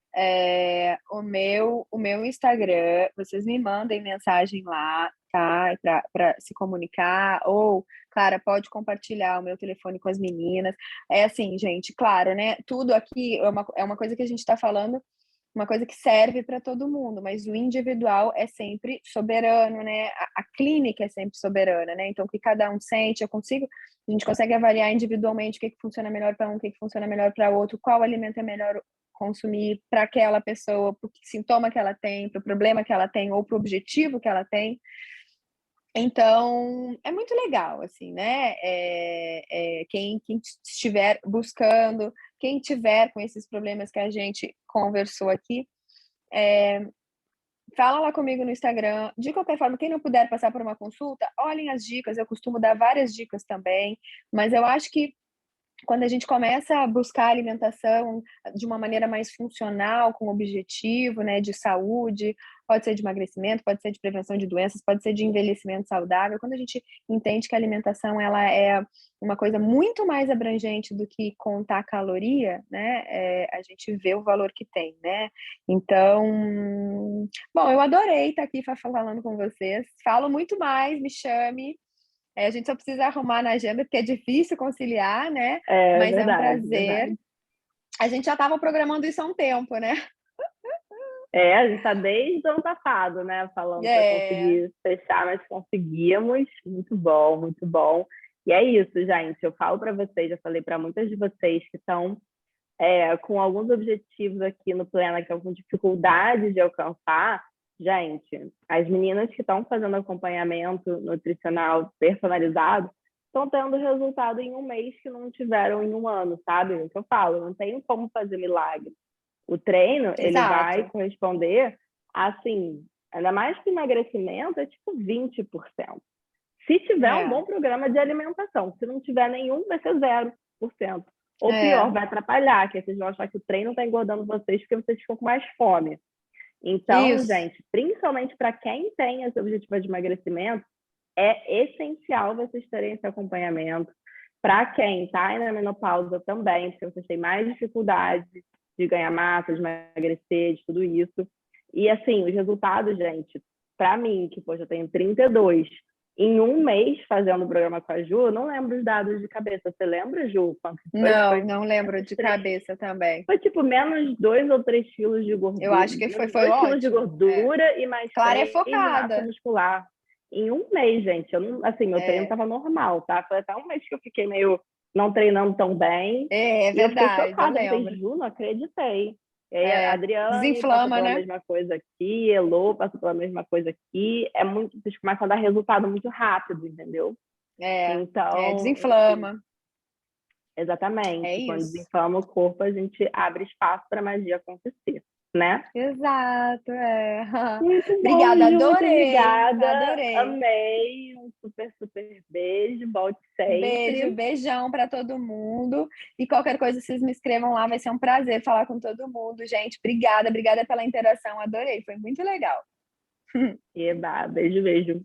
S2: o meu Instagram. Vocês me mandem mensagem lá, tá? Para se comunicar. Ou, Clara, pode compartilhar o meu telefone com as meninas. É assim, gente, claro, né? Tudo aqui é uma coisa que a gente está falando, uma coisa que serve para todo mundo, mas o individual é sempre soberano, né? A clínica é sempre soberana, né? Então, o que cada um sente, a gente consegue avaliar individualmente o que funciona melhor para um, o que funciona melhor para outro, qual alimento é melhor consumir para aquela pessoa, para o sintoma que ela tem, para o problema que ela tem ou para o objetivo que ela tem. Então, é muito legal, assim, né? Quem estiver buscando, quem tiver com esses problemas que a gente conversou aqui, fala lá comigo no Instagram. De qualquer forma, quem não puder passar por uma consulta, olhem as dicas. Eu costumo dar várias dicas também, mas eu acho que quando a gente começa a buscar alimentação de uma maneira mais funcional, com objetivo, né, de saúde, pode ser de emagrecimento, pode ser de prevenção de doenças, pode ser de envelhecimento saudável. Quando a gente entende que a alimentação ela é uma coisa muito mais abrangente do que contar caloria, né, a gente vê o valor que tem, né. Então, bom, eu adorei estar aqui falando com vocês. Falo muito mais, me chame. A gente só precisa arrumar na agenda, porque é difícil conciliar, né,
S1: É
S2: mas é um
S1: verdade,
S2: prazer.
S1: verdade.
S2: A gente já estava programando isso há um tempo, né.
S1: A gente está desde o ano passado, né, falando para
S2: É.
S1: conseguir fechar, mas conseguimos. Muito bom, muito bom. E é isso, gente. Eu falo para vocês, já falei para muitas de vocês que estão com alguns objetivos aqui no Plena que estão com dificuldade de alcançar. Gente, as meninas que estão fazendo acompanhamento nutricional personalizado estão tendo resultado em um mês que não tiveram em um ano, sabe? O que eu falo, não tem como fazer milagre. O treino, ele vai
S2: Exato.
S1: corresponder, assim, ainda mais que emagrecimento, é tipo 20%. Se tiver um
S2: É,
S1: bom programa de alimentação, se não tiver nenhum, vai ser 0%. Ou
S2: é,
S1: pior, vai atrapalhar, que vocês vão achar que o treino está engordando vocês porque vocês ficam com mais fome. Então,
S2: isso.
S1: gente, principalmente para quem tem esse objetivo de emagrecimento, é essencial vocês terem esse acompanhamento. Para quem está na menopausa também, porque vocês têm mais dificuldade de ganhar massa, de emagrecer, de tudo isso. E assim, os resultados, gente, para mim, que poxa, eu tenho 32, em um mês fazendo o programa com a Ju, eu não lembro os dados de cabeça. Você lembra, Ju? Quanto foi?
S2: Não,
S1: Foi
S2: não lembro
S1: menos
S2: de
S1: 3,
S2: cabeça também.
S1: foi tipo menos 2 ou 3 quilos de
S2: Eu
S1: gordura,
S2: acho que foi
S1: 2 quilos de
S2: ótimo. É.
S1: gordura e mais
S2: Clara é
S1: 3 de massa
S2: focada.
S1: muscular. Em um mês, gente. Eu não, assim, meu treino
S2: É,
S1: estava normal, tá? Foi até um mês que eu fiquei meio não treinando tão bem.
S2: é
S1: E eu fiquei
S2: verdade, eu
S1: chocada. Eu falei,
S2: lembro.
S1: Ju, não acreditei. E aí a
S2: É,
S1: Adriane passou
S2: desinflama,
S1: pela
S2: né.
S1: mesma coisa aqui, Elô passou pela mesma coisa aqui. É muito, vocês começam a dar resultado muito rápido, entendeu? Então, enfim,
S2: Desinflama. É
S1: exatamente. Quando
S2: isso.
S1: desinflama o corpo, a gente abre espaço para a magia acontecer, né?
S2: Exato, é.
S1: Muito bom,
S2: Obrigada,
S1: Ju, muito
S2: adorei,
S1: obrigada.
S2: adorei.
S1: Amei. Um super, super beijo. Volte
S2: Beijo,
S1: sempre.
S2: beijão para todo mundo. E qualquer coisa, vocês me escrevam lá, vai ser um prazer falar com todo mundo. Gente, obrigada, obrigada pela interação, adorei, foi muito legal.
S1: Eba, beijo, beijo.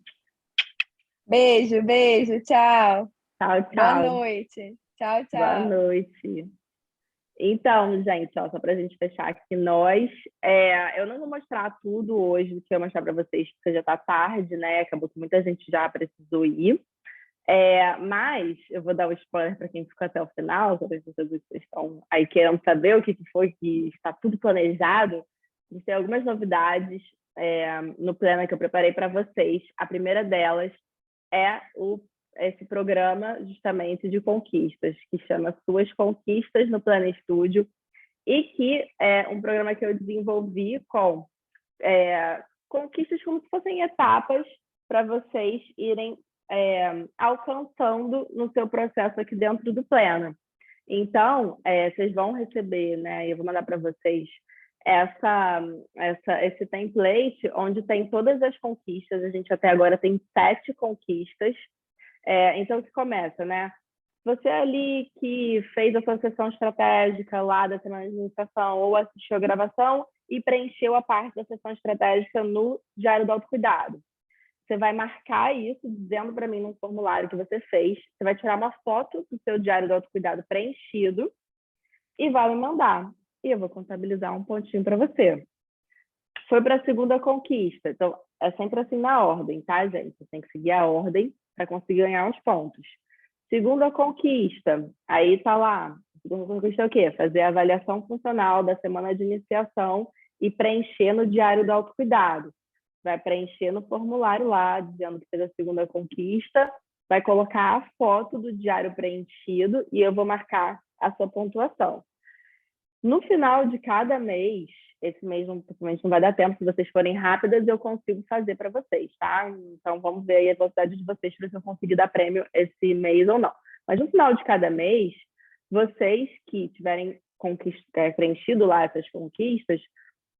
S2: Beijo, beijo, tchau.
S1: Tchau,
S2: Boa
S1: tchau.
S2: noite. Tchau,
S1: Boa
S2: tchau.
S1: noite. Então, gente, ó, só para a gente fechar aqui, eu não vou mostrar tudo hoje do que eu ia mostrar para vocês, porque já está tarde, né? Acabou que muita gente já precisou ir. Mas eu vou dar o spoiler para quem ficou até o final, talvez vocês estão aí querendo saber o que foi que está tudo planejado. A gente tem algumas novidades no plano que eu preparei para vocês. A primeira delas é esse programa justamente de conquistas, que chama Suas Conquistas no Plano Estúdio, e que é um programa que eu desenvolvi com conquistas como se fossem etapas para vocês irem alcançando no seu processo aqui dentro do Plena. Então, vocês vão receber, né? Eu vou mandar para vocês esse template onde tem todas as conquistas. A gente até agora tem 7 conquistas. Então, que começa, né? Você ali que fez a sua sessão estratégica lá da semana de iniciação ou assistiu a gravação e preencheu a parte da sessão estratégica no Diário do Autocuidado. Você vai marcar isso, dizendo para mim num formulário que você fez. Você vai tirar uma foto do seu Diário do Autocuidado preenchido e vai me mandar. E eu vou contabilizar um pontinho para você. Foi para a segunda conquista. Então, é sempre assim na ordem, tá, gente? Você tem que seguir a ordem para conseguir ganhar os pontos. Segunda conquista, aí tá lá. Segunda conquista é o quê? Fazer a avaliação funcional da semana de iniciação e preencher no Diário do Autocuidado. Vai preencher no formulário lá, dizendo que fez a segunda conquista, vai colocar a foto do diário preenchido e eu vou marcar a sua pontuação. No final de cada mês, esse mês possivelmente não vai dar tempo. Se vocês forem rápidas, eu consigo fazer para vocês, tá? Então, vamos ver aí a velocidade de vocês para ver se eu conseguir dar prêmio esse mês ou não. Mas no final de cada mês, vocês que tiverem preenchido lá essas conquistas,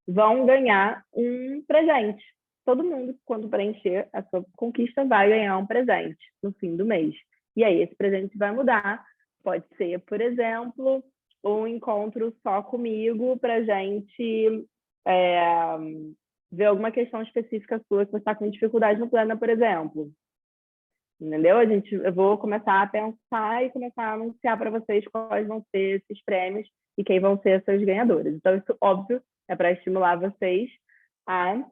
S1: vão ganhar um presente. Todo mundo, quando preencher a sua conquista, vai ganhar um presente no fim do mês. E aí, esse presente vai mudar. Pode ser, por exemplo, um encontro só comigo para a gente ver alguma questão específica sua que você está com dificuldade no plano, por exemplo. Entendeu? Eu vou começar a pensar e começar a anunciar para vocês quais vão ser esses prêmios e quem vão ser essas ganhadoras. Então, isso, óbvio, é para estimular vocês a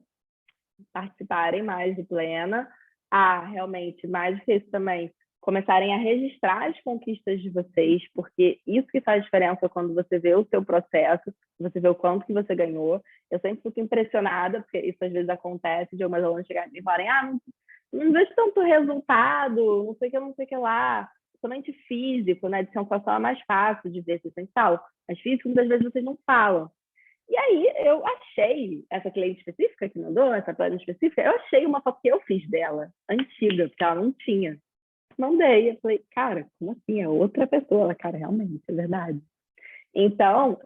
S1: participarem mais do Plena, a realmente, mais do que isso também, começarem a registrar as conquistas de vocês, porque isso que faz diferença quando você vê o seu processo, você vê o quanto que você ganhou. Eu sempre fico impressionada, porque isso às vezes acontece, de algumas alunas chegarem e falarem, não vejo tanto resultado, não sei o que lá. Somente físico, né? De sensação é mais fácil de ver, essencial. Mas físico, muitas vezes vocês não falam. E aí eu achei, essa cliente específica que mandou, essa plana específica, eu achei uma foto que eu fiz dela, antiga, porque ela não tinha. Mandei, eu falei, cara, como assim? É outra pessoa. Ela, cara, realmente, é verdade. Então,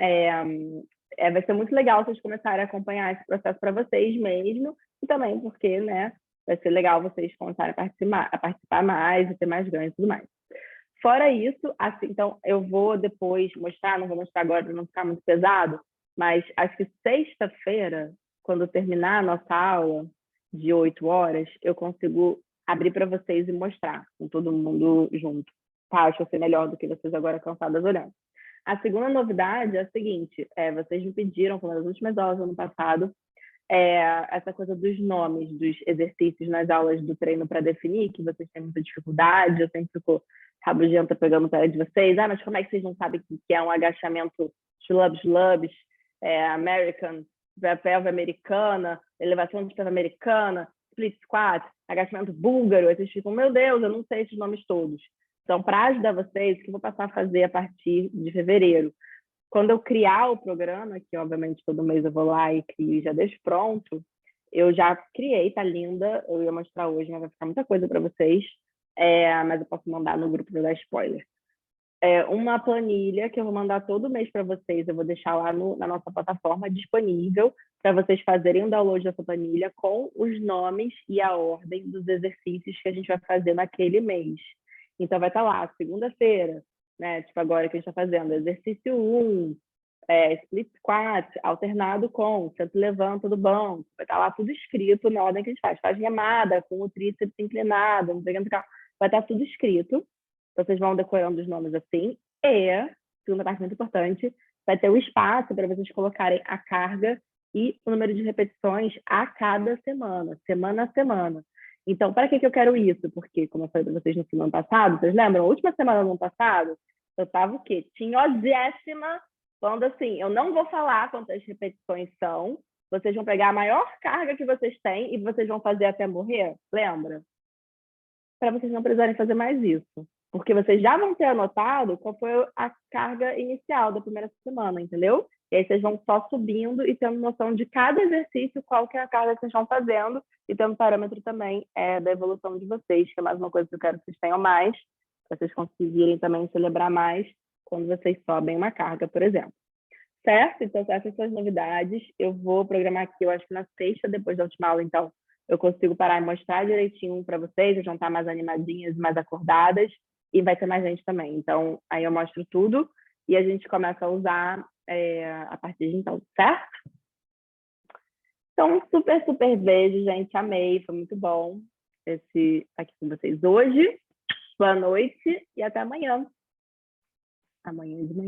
S1: vai ser muito legal vocês começarem a acompanhar esse processo para vocês mesmo, e também porque, né, vai ser legal vocês começarem a participar mais, e ter mais ganhos e tudo mais. Fora isso, assim, então, eu vou depois mostrar, não vou mostrar agora para não ficar muito pesado, mas acho que sexta-feira, quando terminar a nossa aula de 8 horas, eu consigo abrir para vocês e mostrar com todo mundo junto. Tá? Acho que vai ser melhor do que vocês agora cansadas olhando. A segunda novidade é a seguinte, vocês me pediram, como nas últimas aulas do ano passado, essa coisa dos nomes dos exercícios nas aulas do treino para definir, que vocês têm muita dificuldade, eu sempre fico rabugenta pegando o pé de vocês. Mas como é que vocês não sabem o que é um agachamento slubs, American, pelve americana, elevação de pelve americana, split squat, agachamento búlgaro, vocês ficam, meu Deus, eu não sei esses nomes todos. Então, para ajudar vocês, o que eu vou passar a fazer a partir de fevereiro? Quando eu criar o programa, que obviamente todo mês eu vou lá e crio e já deixo pronto, eu já criei, tá linda, eu ia mostrar hoje, mas vai ficar muita coisa para vocês, mas eu posso mandar no grupo para dar spoiler. Uma planilha que eu vou mandar todo mês para vocês, eu vou deixar lá na nossa plataforma disponível para vocês fazerem um download dessa planilha com os nomes e a ordem dos exercícios que a gente vai fazer naquele mês. Então vai estar lá, segunda-feira, né? Tipo agora que a gente está fazendo, exercício 1, split squat, alternado com, centro levanta do banco, vai estar lá tudo escrito na ordem que a gente faz. Faz remada com o tríceps inclinado, não sei o que, vai estar tudo escrito. Vocês vão decorando os nomes assim. E, segunda parte muito importante, vai ter o espaço para vocês colocarem a carga e o número de repetições a cada semana, semana a semana. Então, para que eu quero isso? Porque, como eu falei para vocês no ano passado, vocês lembram? A última semana do ano passado, eu estava o quê? Tinhosíssima, falando assim, eu não vou falar quantas repetições são, vocês vão pegar a maior carga que vocês têm e vocês vão fazer até morrer, lembra? Para vocês não precisarem fazer mais isso. Porque vocês já vão ter anotado qual foi a carga inicial da primeira semana, entendeu? E aí vocês vão só subindo e tendo noção de cada exercício, qual que é a carga que vocês estão fazendo, e tendo parâmetro também da evolução de vocês, que é mais uma coisa que eu quero que vocês tenham mais, para vocês conseguirem também celebrar mais quando vocês sobem uma carga, por exemplo. Certo? Então, essas são as novidades. Eu vou programar aqui, eu acho que na sexta, depois da última aula, então, eu consigo parar e mostrar direitinho para vocês, vocês vão estar mais animadinhas, mais acordadas, e vai ter mais gente também. Então, aí eu mostro tudo e a gente começa a usar a partir de então, certo? Então, super, super beijo, gente. Amei, foi muito bom estar aqui com vocês hoje. Boa noite e até amanhã. Amanhã de manhã.